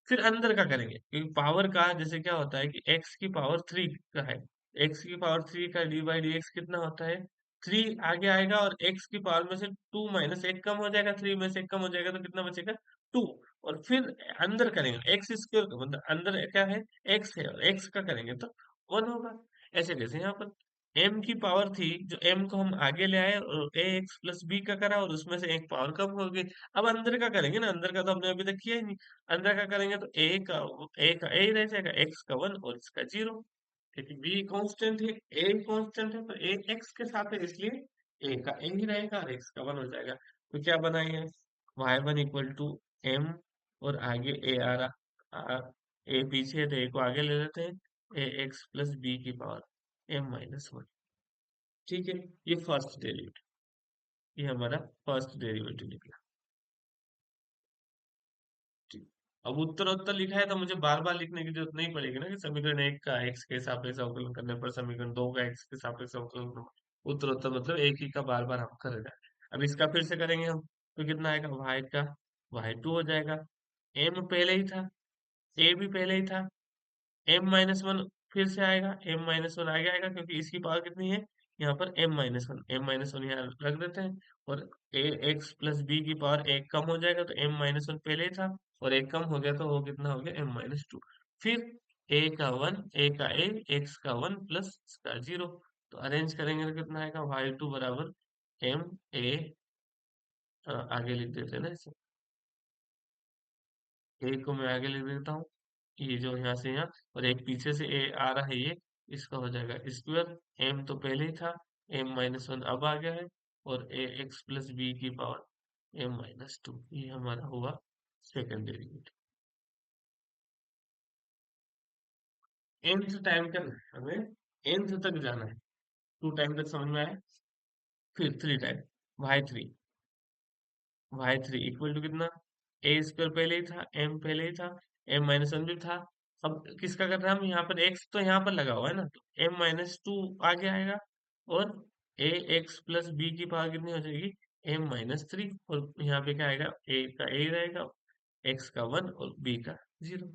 A: फिर अंदर का करेंगे, क्योंकि पावर का जैसे क्या होता है कि x की पावर 3 का है, x की पावर 3 का डी बाई डी एक्स कितना होता है? 3 आगे आएगा, और x की पावर में से 2 माइनस 1 कम हो जाएगा, 3 में से 1 कम हो जाएगा तो कितना बचेगा? 2। और फिर अंदर करेंगे एक्स स्क्वायर का, मतलब अंदर क्या है? x है, और x का करेंगे तो 1 होगा। ऐसे कैसे? यहाँ पर m की पावर थी, जो m को हम आगे ले आए और ए एक्स प्लस बी का करा, और उसमें से एक पावर कम हो गई। अब अंदर का करेंगे ना, अंदर का तो हमने अभी तक किया ही नहीं। अंदर का करेंगे तो ए का ए ही रह जाएगा, एक्स का 1 और इसका 0, क्योंकि बी कांस्टेंट है, ए कांस्टेंट है, तो ए एक्स के साथ है, इसलिए ए का ए ही रहेगा और एक्स का 1 हो जाएगा। तो क्या बनाएंगे? y1 इक्वल टू एम, और आगे ए आ रहा, ए पीछे है तो ए को आगे ले लेते हैं, ए एक्स प्लस बी की पावर एम माइनस वन। ठीक है, ये फर्स्ट डेरिवेटिव, ये हमारा फर्स्ट डेरिवेटिव निकला। ठीक। अब उत्तर उत्तर लिखा है तो मुझे बार बार लिखने की जरूरत नहीं पड़ेगी ना, कि समीकरण एक का एक्स के सापेक्ष अवकलन करने पर समीकरण दो का एक्स के सापेक्ष अवकलन करना। उत्तर उत्तर मतलब एक ही का बार बार हम कर रहे हैं। अब इसका फिर से करेंगे हम, तो कितना आएगा, वाई का वाई टू हो जाएगा। एम पहले ही था, ए भी पहले ही था, एम माइनस वन फिर से आएगा, एम माइनस वन आगे आएगा क्योंकि इसकी पावर कितनी है, यहाँ पर एम माइनस वन यहाँ रख देते हैं। और ए एक्स प्लस बी की पावर एक कम हो जाएगा, तो एम माइनस वन पहले ही था और एक कम हो गया तो वो कितना हो गया, एम माइनस टू। फिर ए का वन, ए का ए, एक्स का वन प्लस इसका जीरो। तो अरेंज करेंगे तो कितना आएगा, वाई टू बराबर एम ए, आगे लिख देते हैं ना इसे, ए को मैं आगे लिख देता हूँ, ये जो यहाँ से यहाँ, और एक पीछे से ए आ रहा है ये, इसका हो जाएगा स्क्वायर। एम तो पहले ही था, एम माइनस वन अब आ गया है, और ए एक्स प्लस बी की पावर एम माइनस टू, ये हमारा हुआ सेकंड डेरिवेटिव। nth टाइम का हमें nth तक जाना है, टू टाइम तक समझ में आया। फिर three time, y three, y three equal to कितना, ए स्क्वायर पहले ही था, एम पहले ही था, एम माइनस वन भी था। अब किसका कर रहे हैं हम, यहाँ पर एक्स तो यहाँ पर लगा हुआ है ना, तो एम माइनस टू आगे आएगा, और ए एक्स प्लस बी की पावर कितनी हो जाएगी, एम माइनस थ्री। और यहाँ पे क्या आएगा, ए का ए रहेगा, एक्स का वन और बी का जीरो।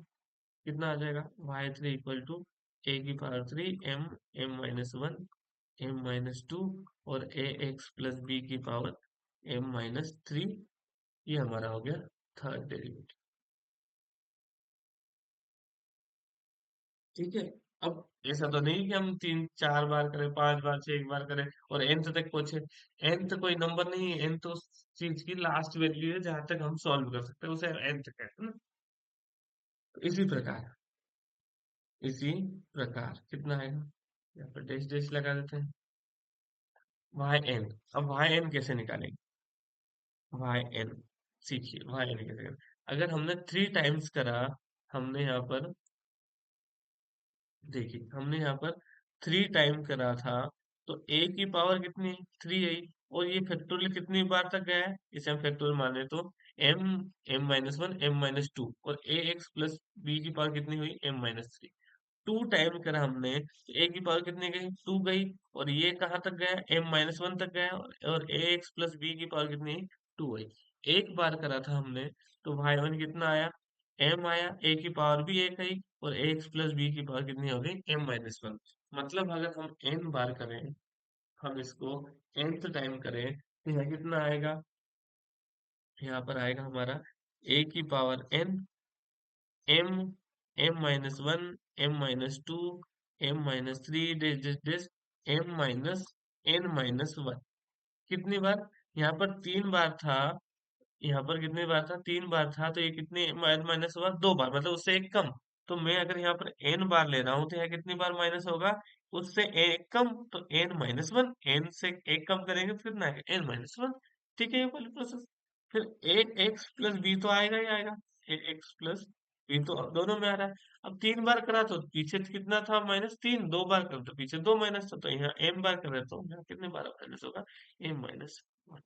A: कितना आ जाएगा, वाई थ्री इक्वल टू ए की power three, m M minus one, M minus two, और ए एक्स प्लस बी की पावर एम माइनस थ्री। ये हमारा हो गया थर्ड डेरिवेटिव। ठीक है। अब ऐसा तो नहीं कि हम तीन चार बार करें, पांच बार से एक बार करें और nth तक पहुंचे। nth कोई नंबर नहीं है, nth उस चीज की लास्ट वैल्यू है जहां तक हम सॉल्व कर सकते हैं, उसे nth कहते हैं ना। तो इसी प्रकार कितना आएगा, यहाँ पर डैश डैश लगा देते हैं, वाई एन। अब वाई एन कैसे निकालेंगे, वाई एन सीखिए, वाई एन कैसे करें। अगर हमने थ्री टाइम्स करा, हमने यहाँ पर देखिए, हमने यहाँ पर थ्री टाइम करा था, तो ए की पावर कितनी है, थ्री आई। और ये फैक्टोरियल कितनी बार तक गया है, इसे हम फैक्टोरियल माने तो m M minus one, M minus two, और ए एक्स प्लस बी की पावर कितनी हुई, m minus three. Two time करा हमने तो ए की पावर कितनी गई, टू गई। और ये कहाँ तक गया, एम माइनस वन तक गया, और ए एक्स प्लस बी की पावर कितनी आई, टू आई। एक बार करा था हमने, तो वाई वन कितना आया, एम आया, ए की पावर भी एक आई, और ए एक्स प्लस बी की पावर कितनी हो गई, एम माइनस वन। मतलब अगर हम एन बार करें, हम इसको nth टाइम करें, तो यहाँ कितना आएगा, यहाँ पर आएगा हमारा ए की power N, M M minus one, M minus two, M minus three, dash dash dash, M minus N minus one. कितनी बार, यहाँ पर तीन बार था, यहाँ पर कितनी बार था, तीन बार था, तो ये कितने माइनस हुआ, दो बार, मतलब उससे एक कम। तो मैं अगर यहाँ पर एन बार ले रहा हूँ तो यहाँ कितनी बार माइनस होगा, उससे एक कम, तो एन माइनस वन, एन से एक कम करेंगे तो कितना आएगा, एन माइनस वन। ठीक है, ये वाली प्रोसेस। फिर ए एक्स प्लस बी तो आएगा ही आएगा, ए एक्स प्लस बी तो दोनों में आ रहा है। अब तीन बार करा तो पीछे कितना था, माइनस तीन, दो बार करा तो पीछे दो माइनस था, तो यहाँ एन बार कर रहे तो यहाँ कितने बार माइनस होगा, एन माइनस वन।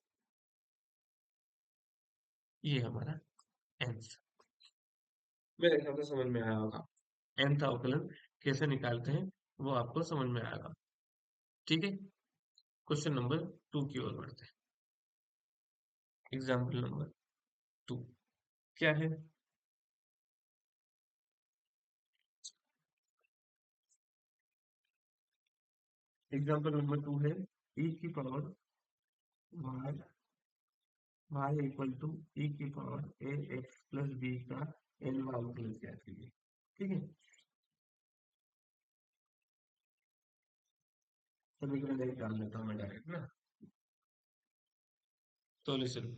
A: ये हमारा आंसर, मेरे ख्याल से समझ में आया होगा। nth अवकलन कैसे निकालते हैं वो आपको समझ में आएगा। ठीक है, क्वेश्चन नंबर टू की ओर बढ़ते हैं। एग्जाम्पल नंबर टू क्या है, एग्जाम्पल नंबर टू है, e की power y, y equal to e की power a x plus b का n वां अवकलन ज्ञात कीजिए। ठीक है, समीकरण एक डाल देता हूँ मैं डायरेक्ट ना, सॉल्यूशन,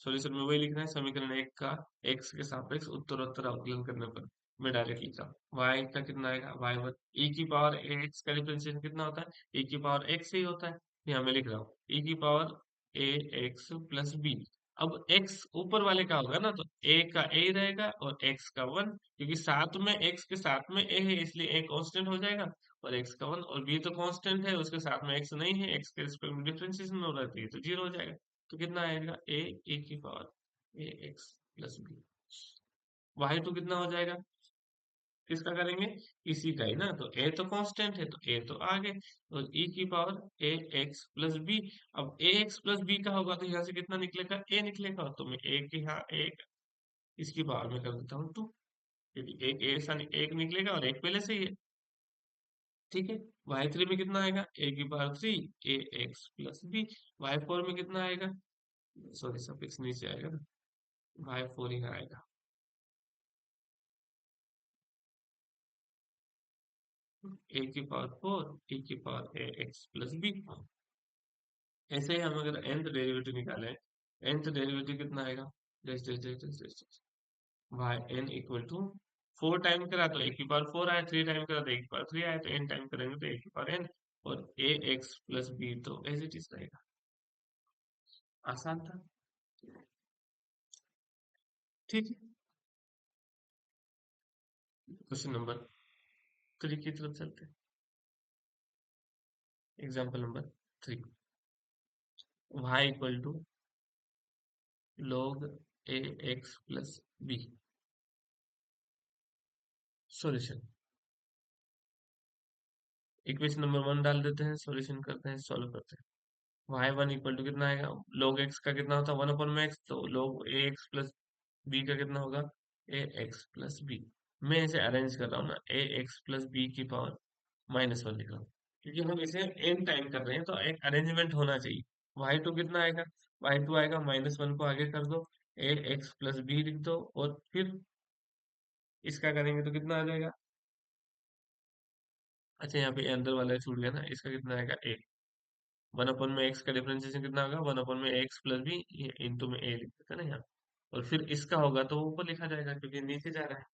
A: सॉल्यूशन में वही लिखना है, समीकरण एक का एक्स के सापेक्ष उत्तरोत्तर अवकलन करने पर मैं डायरेक्ट लिखता हूँ, y का कितना आएगा, y वन, e की पावर एक्स का डिफरेंशिएशन कितना होता है, e की पावर x ही होता है। यहाँ मैं लिख रहा हूँ e की power a x plus b, अब x ऊपर वाले का होगा ना, तो a का a रहेगा और x का 1, क्योंकि साथ में x के साथ में a है इसलिए a कांस्टेंट हो जाएगा, और x का 1, और b तो कांस्टेंट है उसके साथ में x नहीं है, x के रिस्पेक्ट में डिफरेंशिएशन हो रहा है, तो ये तो जीरो हो जाएगा। तो कितना आएगा, a की power a x plus b. y2 कितना हो जाएगा, किसका करेंगे, इसी का ही ना, तो a तो कांस्टेंट है तो a तो आ गए, तो e की power a x plus b. अब a x प्लस बी का होगा तो यहाँ से कितना निकलेगा, a निकलेगा, तो मैं a की यहाँ एक इसकी पावर में कर देता हूँ 2, क्योंकि एक एक निकलेगा और एक पहले से ही है। ठीक है, y3 में कितना आएगा, a की power 3 a x plus b. y4 में कितना आएगा, सॉरी सफिक्स नीचे आएगा ना, y4 यहाँ आएगा, a की पावर 4 e की power a x plus b. ऐसे ही हम अगर nth डेरिवेटिव निकालें, nth डेरिवेटिव कितना आएगा, y N equal to 4 time करा तो एक की पावर 4 आया, 3 टाइम करा तो एक की पावर 3 आया, तो n टाइम करेंगे तो एक की पावर n, और ए एक्स प्लस बी तो एज इट इज रहेगा। आसान था। ठीक है, क्वेश्चन नंबर 3 की तरफ चलते हैं। Example number 3, y equal to log a x plus b. Solution, equation number 1 डाल देते हैं, सॉल्यूशन करते हैं, सॉल्व करते हैं। y1 इक्वल टू कितना आएगा, log x का कितना होता है 1 अपॉन में x, तो log a x plus b का कितना होगा, ए एक्स प्लस बी। मैं इसे अरेंज कर रहा हूँ ना, ए एक्स प्लस बी की पावर -1 लिख रहा हूँ, क्योंकि हम इसे n टाइम कर रहे हैं तो एक अरेंजमेंट होना चाहिए। y2 कितना आएगा, y2 आएगा -1 को आगे कर दो, ए एक्स प्लस बी लिख दो, और फिर इसका करेंगे तो कितना आ जाएगा, अच्छा यहाँ पे अंदर वाला छूट गया ना, इसका कितना आएगा, ए 1 अपन में x का डिफरेंशिएशन कितना होगा, 1 अपन में एक्स प्लस बी, ये इंटू में a लिख देते हैं ना यहाँ, और फिर इसका होगा तो वो ऊपर लिखा जाएगा क्योंकि नीचे जा रहा है।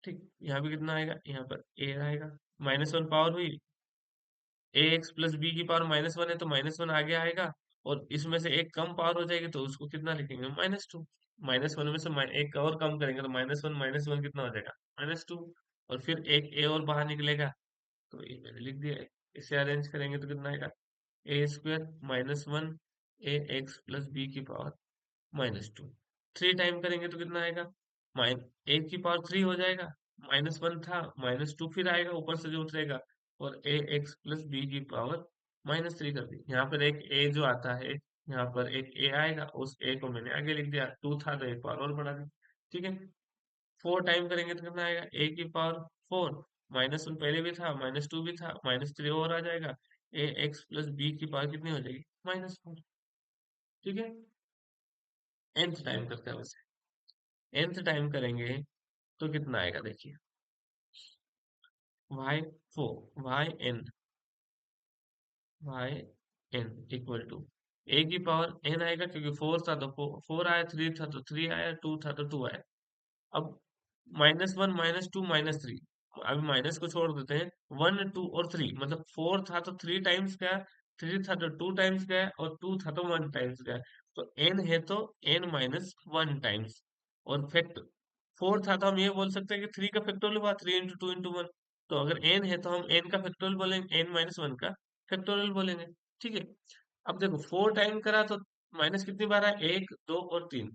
A: ठीक, यहाँ पे कितना आएगा, यहाँ पर a आएगा, -1 पावर हुई, ए एक्स प्लस बी की पावर -1 है तो -1 आगे आएगा, और इसमें से एक कम पावर हो जाएगी तो उसको कितना लिखेंगे, -2। -1 में से एक और कम करेंगे तो -1 कितना हो जाएगा, -2, और फिर एक ए और बाहर निकलेगा, तो ये मैंने लिख दिया है। इसे अरेंज करेंगे तो कितना आएगा, ए स्क्वायर -1 ए एक्स प्लस बी की पावर -2। 3 टाइम करेंगे तो कितना आएगा, माइन ए की पावर 3 हो जाएगा, -1 था, -2 फिर आएगा ऊपर से जो उतरेगा, और ए एक्स प्लस बी की पावर -3 कर दी। यहाँ पर एक ए जो आता है, यहाँ पर एक ए आएगा, उस ए को मैंने आगे लिख दिया, 2 था तो एक पावर और बढ़ा दी। ठीक है, 4 टाइम करेंगे तो कितना आएगा, ए की पावर 4, -1 पहले भी था, -2 भी था, -3 और आ जाएगा, ए एक्स प्लस बी की पावर कितनी हो जाएगी, -4। ठीक है, nth टाइम करते हैं वैसे, nth टाइम करेंगे तो कितना आएगा देखिए, Y four Y N Y N equal to ए की पावर n आएगा, क्योंकि 4 था तो 4 आया, 3 था तो 3 आया, 2 था तो 2 आया। अब -1 -2 -3, अभी माइनस को छोड़ देते हैं, 1 2 और 3, मतलब 4 था तो 3 टाइम्स गया, 3 था तो 2 टाइम्स गया, और 2 था तो 1 टाइम्स गया, तो n है तो n-1 टाइम्स, और फैक्ट 4 था तो हम ये बोल सकते हैं कि 3 का फैक्टोरियल हुआ, 3 इंटू 2 इंटू 1, तो अगर n है तो हम n का फैक्टोरियल बोलेंगे, n-1 का फैक्टोरियल बोलेंगे। ठीक है, अब देखो 4 टाइम करा तो माइनस कितनी बार है, 1 2 और 3,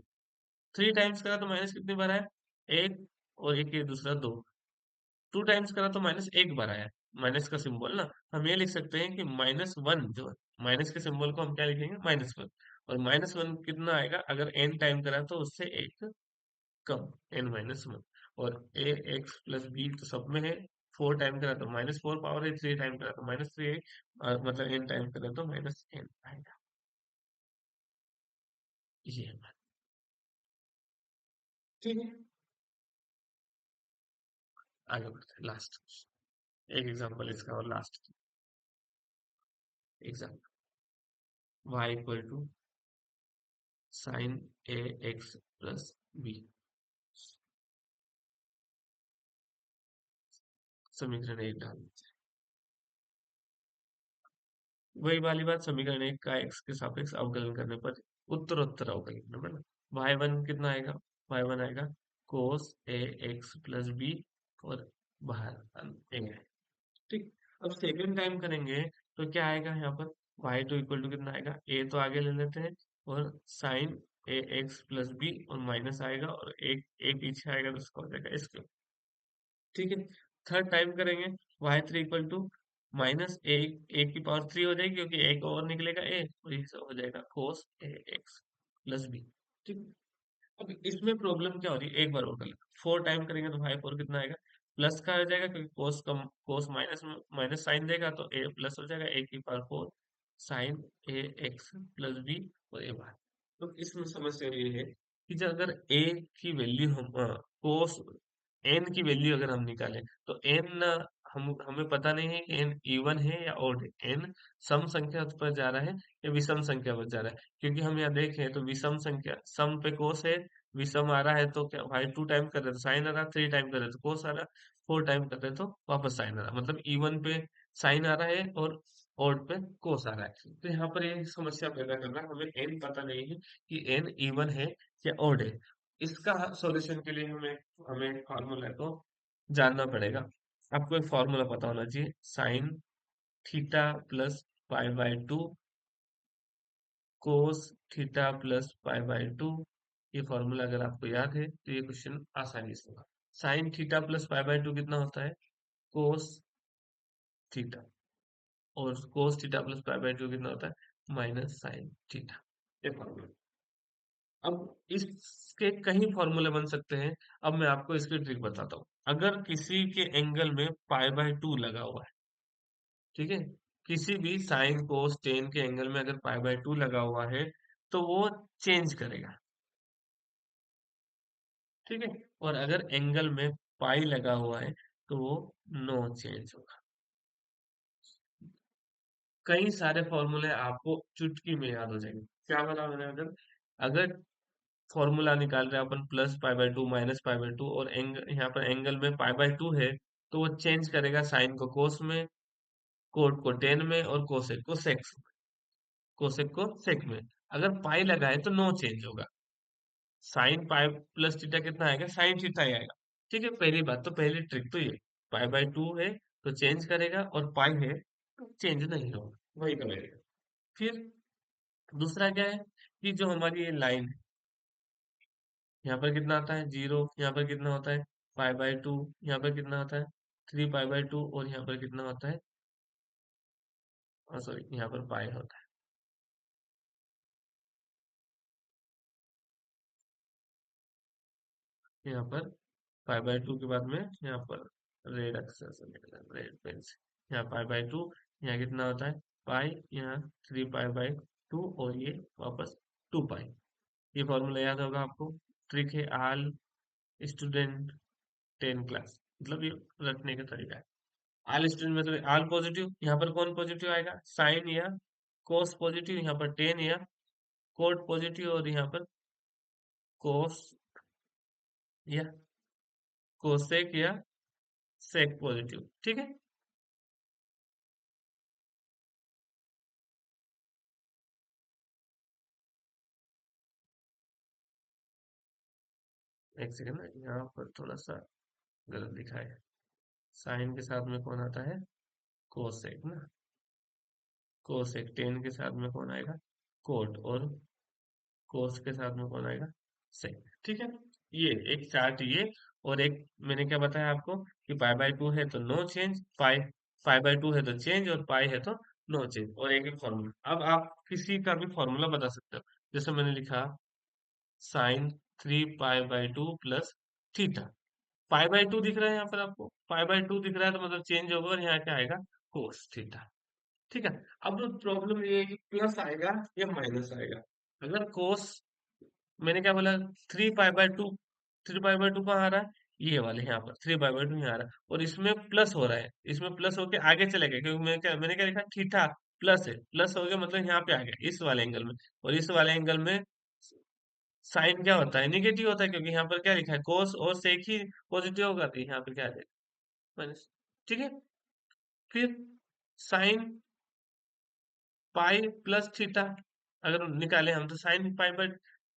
A: 3 टाइम्स करा तो माइनस कितनी बार है, 1, और एक ये दूसरा 2, 2 टाइम्स करा तो -1 बार आया, माइनस का सिंबल ना, हम ये लिख सकते हैं कि -1 जो है, माइनस के सिंबल को हम क्या लिखेंगे, -1, और -1 कितना आएगा, अगर n टाइम करा तो उससे एक कम, n-1, और ए एक्स प्लस बी तो सब में है, 4 टाइम करा तो -4 पावर है, 3 टाइम करा तो -3 है, और मतलब n टाइम करा तो -n आएगा। ये है बात। ठीक है, आगे बढ़ते हैं, लास्ट एक एग्जांपल इसका और last example, y equal to sine A x plus b. समीकरण एक डाल दीजिए। वही वाली बात, समीकरण एक का एक्स के सापेक्ष अवकलन करने पर उत्तरोत्तर अवकलन है ना। y1 कितना आएगा, y1 आएगा cos a x plus b, और बाहर a है। ठीक। अब सेकंड टाइम करेंगे तो क्या आएगा यहाँ पर, y2 इक्वल टू कितना आएगा, a तो आगे ले लेते हैं, और साइन ए एक्स प्लस बी, और माइनस आएगा, और एक एक पीछे आएगा तो उसका हो जाएगा इसके। ठीक है। थर्ड टाइम करेंगे, y3 इक्वल टू माइनस ए की पावर 3 हो जाएगी, क्योंकि एक और निकलेगा ए, और ये सब हो जाएगा cos ए एक्स प्लस बी। ठीक। अब इसमें प्रॉब्लम क्या हो रही है, एक बार और कर लेते, फोर टाइम करेंगे तो भाई फोर कितना आएगा, प्लस का आ जाएगा, क्योंकि कोस कम, कोस माइनस माइनस साइन देगा तो ए प्लस हो जाएगा, ए की पावर फोर साइन ए एक्स प्लस बी, और ए बार। तो इसमें समस्या ये है कि जब अगर ए की वैल्यू हम कोस एन की वैल्यू अगर हम निकालें तो एन, हम हमें पता नहीं है कि एन इवन है या ऑड है, एन सम संख्या पर जा रहा है या विषम संख्या पर जा रहा है, क्योंकि हम यहाँ देखें तो विषम संख्या सम पे कोस है, विषम आ रहा है तो क्या भाई, टू टाइम कर रहे तो साइन आ रहा, थ्री टाइम कर रहे तो कोस आ रहा, फोर टाइम कर रहे तो वापस साइन आ रहा, मतलब इवन पे साइन आ रहा है और ऑड पे कोस आ रहा है। तो यहाँ पर ये समस्या पैदा कर रहा है, हमें एन पता नहीं है कि एन इवन है या ऑड है। इसका सॉल्यूशन के लिए हमें हमें फॉर्मूला को जानना पड़ेगा। आपको एक फॉर्मूला पता होना चाहिए, sine theta plus pi by to cos theta plus pi by to. ये फॉर्मूला अगर आपको याद है तो ये क्वेश्चन आसानी से होगा। Sine theta plus pi by to कितना होता है, कोस थीटा, और cos theta plus pi by to कितना होता है, माइनस साइन थीटा। ये फॉर्मूला। अब इसके कई फॉर्मूले बन सकते हैं। अब मैं आपको इसकी ट्रिक बताता हूँ। अगर किसी के एंगल में पाई बाय टू लगा हुआ है, ठीक है, किसी भी साइन कोस टेन के एंगल में अगर पाई बाय टू लगा हुआ है तो वो चेंज करेगा। ठीक है। और अगर एंगल में पाई लगा हुआ है तो वो नो चेंज होगा। कई सारे फॉर्मूले आपको चुटकी में याद हो जाएंगे। क्या बोला मैंने, अगर अगर फॉर्मूला निकाल रहे हैं अपन plus pi by two minus pi by two, और एंगल यहाँ पर एंगल में पाई बाय टू है तो वो चेंज करेगा साइन को कोस में, कोट को टेन में, और कोसेक को सेक में। अगर पाई लगा है तो नो चेंज होगा। साइन पाई प्लस थीटा कितना आएगा, साइन थीटा ही आएगा। ठीक है, पहली बात तो, पहली ट्रिक तो ये, पाई बाय टू है तो चेंज करेगा, और पाई है तो चेंज नहीं होगा, वही करेगा। फिर दूसरा क्या है कि जो हमारी ये लाइन है, यहाँ पर कितना आता है जीरो, यहाँ पर कितना होता है पाई बाय टू, यहाँ पर कितना होता है थ्री पाई बाय टू, और यहाँ पर कितना होता है, सॉरी यहाँ पर पाई होता है। यहाँ पर पाई बाय टू के बाद में यहाँ पर रेड अक्षर से रेड पेन से, यहाँ पाई बाय टू, यहाँ कितना होता है पाई, यहाँ थ्री पाई बाय टू, और ये वापस टू पाई। ये फॉर्मूला याद होगा आपको। ट्रिक है आल स्टूडेंट टेन क्लास, मतलब ये रटने का तरीका है। आल स्टूडेंट मतलब आल पॉजिटिव, यहाँ पर कौन पॉजिटिव आएगा, साइन या कोस पॉजिटिव, यहाँ पर टेन या कोट पॉजिटिव, और यहाँ पर कोस या कोसेक या सेक पॉजिटिव। ठीक है। एक सेकंड ना, यहाँ पर थोड़ा सा गलत लिखा है। साइन के साथ में कौन आता है, कोसेक ना, कोसेक। टेन के साथ में कौन आएगा, कोट, और कोस के साथ में कौन आएगा, सेक। ठीक है। ये एक चार्ट ये, और एक मैंने क्या बताया आपको कि पाई बाय टू है तो no change, pi pi by two है तो चेंज, और पाई है तो नो चेंज, और एक एक फॉर्मूला। अब आप किसी का भी फॉर्मूला बता सकते हो, जैसे मैंने लिखा sine three pi by two plus theta. Pi by to दिख रहा है यहाँ पर आपको, पाई बाय टू दिख रहा है तो मतलब चेंज होगा, और यहाँ क्या आएगा, कोस थीटा। ठीक है। अब प्रॉब्लम ये है कि प्लस आएगा या माइनस आएगा। अगर कोस, मैंने क्या बोला, three pi by to, three pi by to कहाँ आ रहा है, ये वाले यहाँ पर थ्री पाई बाय टू यहाँ आ रहा है, और इसमें प्लस हो रहा है, इसमें प्लस होके आगे चले गए, क्योंकि मैंने क्या लिखा, थीटा प्लस है, प्लस हो गया मतलब यहाँ पे आ गया इस वाले एंगल में, और इस वाले एंगल में साइन क्या होता है, निगेटिव होता है, क्योंकि यहाँ पर क्या लिखा है कोस और सेक ही पॉजिटिव होगा, तो यहाँ पे क्या आ जाएगा, माइनस। ठीक है। फिर साइन पाई प्लस थीटा, अगर निकाले हम तो साइन पाई बाय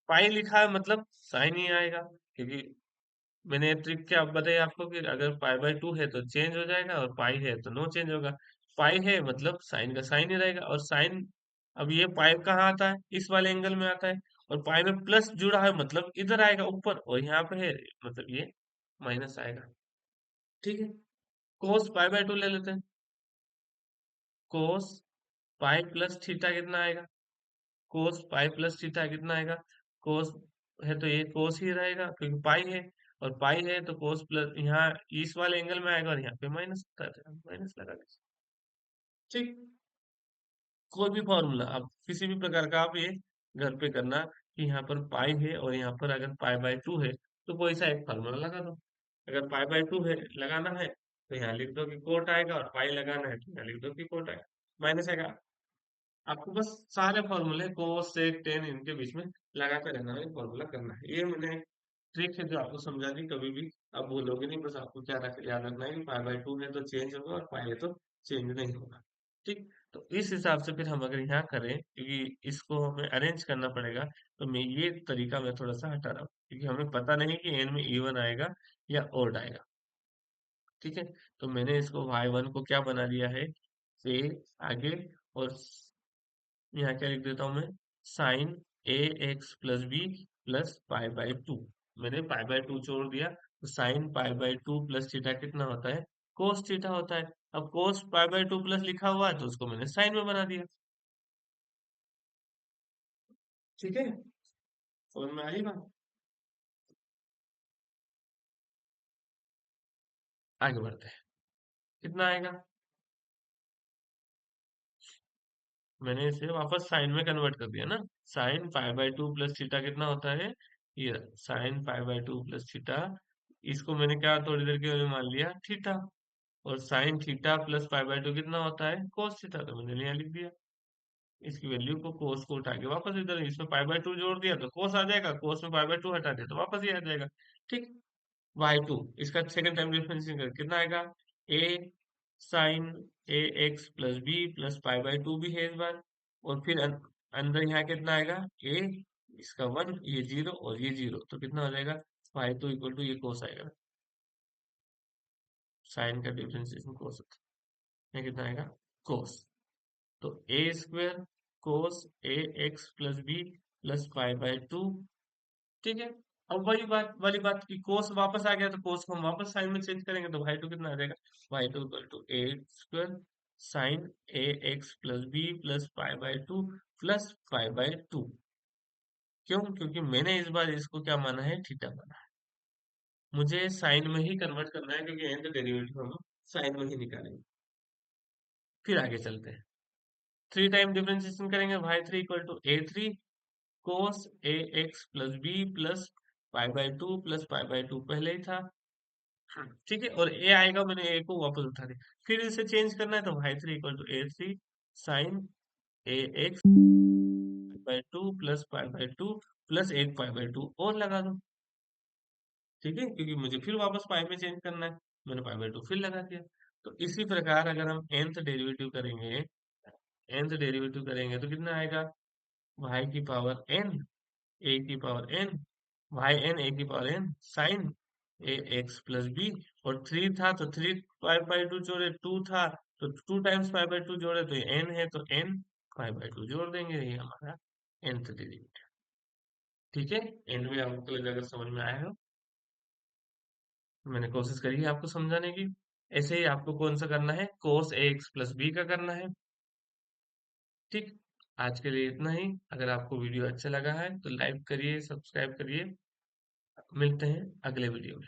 A: पाई लिखा है मतलब साइन ही आएगा, क्योंकि मैंने ट्रिक क्या बताई आपको कि अगर पाई बाय टू है तो चेंज हो जाएगा और पाई है तो नो चेंज होगा। पाई है मतलब साइन का साइन ही रहेगा, और साइन, अब ये पाई कहाँ आता है, इस वाले एंगल में आता है, और पाई में प्लस जुड़ा है मतलब इधर आएगा ऊपर, और यहाँ पे है मतलब ये माइनस आएगा। ठीक है, कोस पाई बाय टू ले लेते हैं। कोस पाई प्लस थीटा कितना आएगा, कोस पाई प्लस थीटा कितना आएगा, कोस है तो ये कोस ही रहेगा क्योंकि पाई है, और पाई है तो कोस प्लस यहाँ इस वाले एंगल में आएगा और यहाँ पे माइनस माइनस लगा दीजिए। ठीक, कोई भी फॉर्मूला आप किसी भी प्रकार का आप ये घर पे करना कि यहाँ पर पाई है और यहाँ पर अगर पाई बाय टू है तो कोई सा एक फॉर्मूला लगा दो। अगर पाई बाय टू है लगाना है तो यहाँ लिख दो कि कोट आएगा, और पाई लगाना है तो यहाँ लिख दो कि कोट आएगा, माइनस आएगा। आपको बस सारे फॉर्मूले कोस सेक टेन इनके बीच में लगाते रहना है, फॉर्मूला करना है। ये मैंने ट्रिक है जो आपको समझा दी, कभी भी आप भूलोगे नहीं। बस आपको क्या याद रखना है कि पाई बाय टू है तो चेंज होगा और पाई है तो चेंज नहीं होगा। ठीक, तो इस हिसाब से फिर हम अगर यहाँ करें, क्योंकि इसको हमें अरेंज करना पड़ेगा, तो मैं ये तरीका मैं थोड़ा सा हटा रहा हूँ क्योंकि हमें पता नहीं कि एन में इवन आएगा या ओड आएगा। ठीक है, तो मैंने इसको y1 को क्या बना दिया है, से आगे, और यहाँ क्या लिख देता हूँ मैं, sine A x plus B plus pi by two. मैंने पाई बाय टू जोड़ दिया तो sine pi by two plus theta कितना होता है, कोस थीटा होता है। अब cos pi by two plus लिखा हुआ है तो उसको मैंने साइन में बना दिया। ठीक है, समझ में आ रही बात। आगे बढ़ते हैं, कितना आएगा, मैंने इसे वापस साइन में कन्वर्ट कर दिया ना। Sign pi by two plus theta कितना होता है, ये sign pi by two plus theta, इसको मैंने क्या थोड़ी देर के लिए मान लिया थीटा, और sine theta plus pi by to कितना होता है, कोस थीटा, तो मैंने यहाँ लिख दिया। इसकी वैल्यू को कोस को उठा के वापस इधर इसमें पाई बाय टू जोड़ दिया तो कोस आ जाएगा, कोस में पाई बाय टू हटा दिया तो वापस ये आ जाएगा। ठीक, वाई टू इसका सेकंड टाइम डिफरेंशिएशन कर कितना आएगा, A sine A x plus B plus pi by two भी है इस बार, और फिर अंदर यहाँ कितना आएगा, ए इसका वन, ये जीरो और ये जीरो, तो कितना हो जाएगा, वाई टू इक्वल टू ये कोस आएगा, साइन का डिफरेंशिएशन कोस होता है, ये कितना आएगा, कोस। तो A square cos A x plus B plus pi by two. ठीक है, अब वही बात वाली बात की कोस वापस आ गया तो कोस को हम वापस साइन में चेंज करेंगे तो वाई टू कितना आ जाएगा, y two equal to a square sine A x plus B plus pi by two plus pi by two. क्यों, क्योंकि मैंने इस बार इसको क्या माना है, थीटा माना है। मुझे साइन में ही कन्वर्ट करना है क्योंकि एंड डेरिवेटिव हम साइन में ही निकालेंगे। फिर आगे चलते हैं, थ्री टाइम डिफरेंशिएशन करेंगे, y three equal to a three cos A x plus B plus pi by two plus pi by two पहले ही था। ठीक है, और ए आएगा, मैंने ए को वापस उठा दिया, फिर इसे चेंज करना है तो y three equal to a three sine A x by two plus pi by two plus एक पाई बाय टू और लगा दो। ठीक है, क्योंकि मुझे फिर वापस पाई में चेंज करना है, मैंने पाई बाय टू फिर लगा दिया। तो इसी प्रकार अगर हम nth डेरिवेटिव करेंगे, nth डेरिवेटिव करेंगे तो कितना आएगा, y की पावर n ए की power n y n a की पावर n साइन ए एक्स प्लस बी, और थ्री था तो थ्री पाई बाय टू जोड़े, टू था तो two times pi by two जोड़े, तो ये n है तो n पाई बाय टू जोड़ देंगे, ये हमारा nth डेरिवेटिव। ठीक है, एंड में आपको लगे अगर समझ में आया हो, मैंने कोशिश करी है आपको समझाने की। ऐसे ही आपको कौन सा करना है, कोस ए एक्स प्लस बी का करना है। ठीक, आज के लिए इतना ही। अगर आपको वीडियो अच्छा लगा है तो लाइक करिए, सब्सक्राइब करिए। मिलते हैं अगले वीडियो में।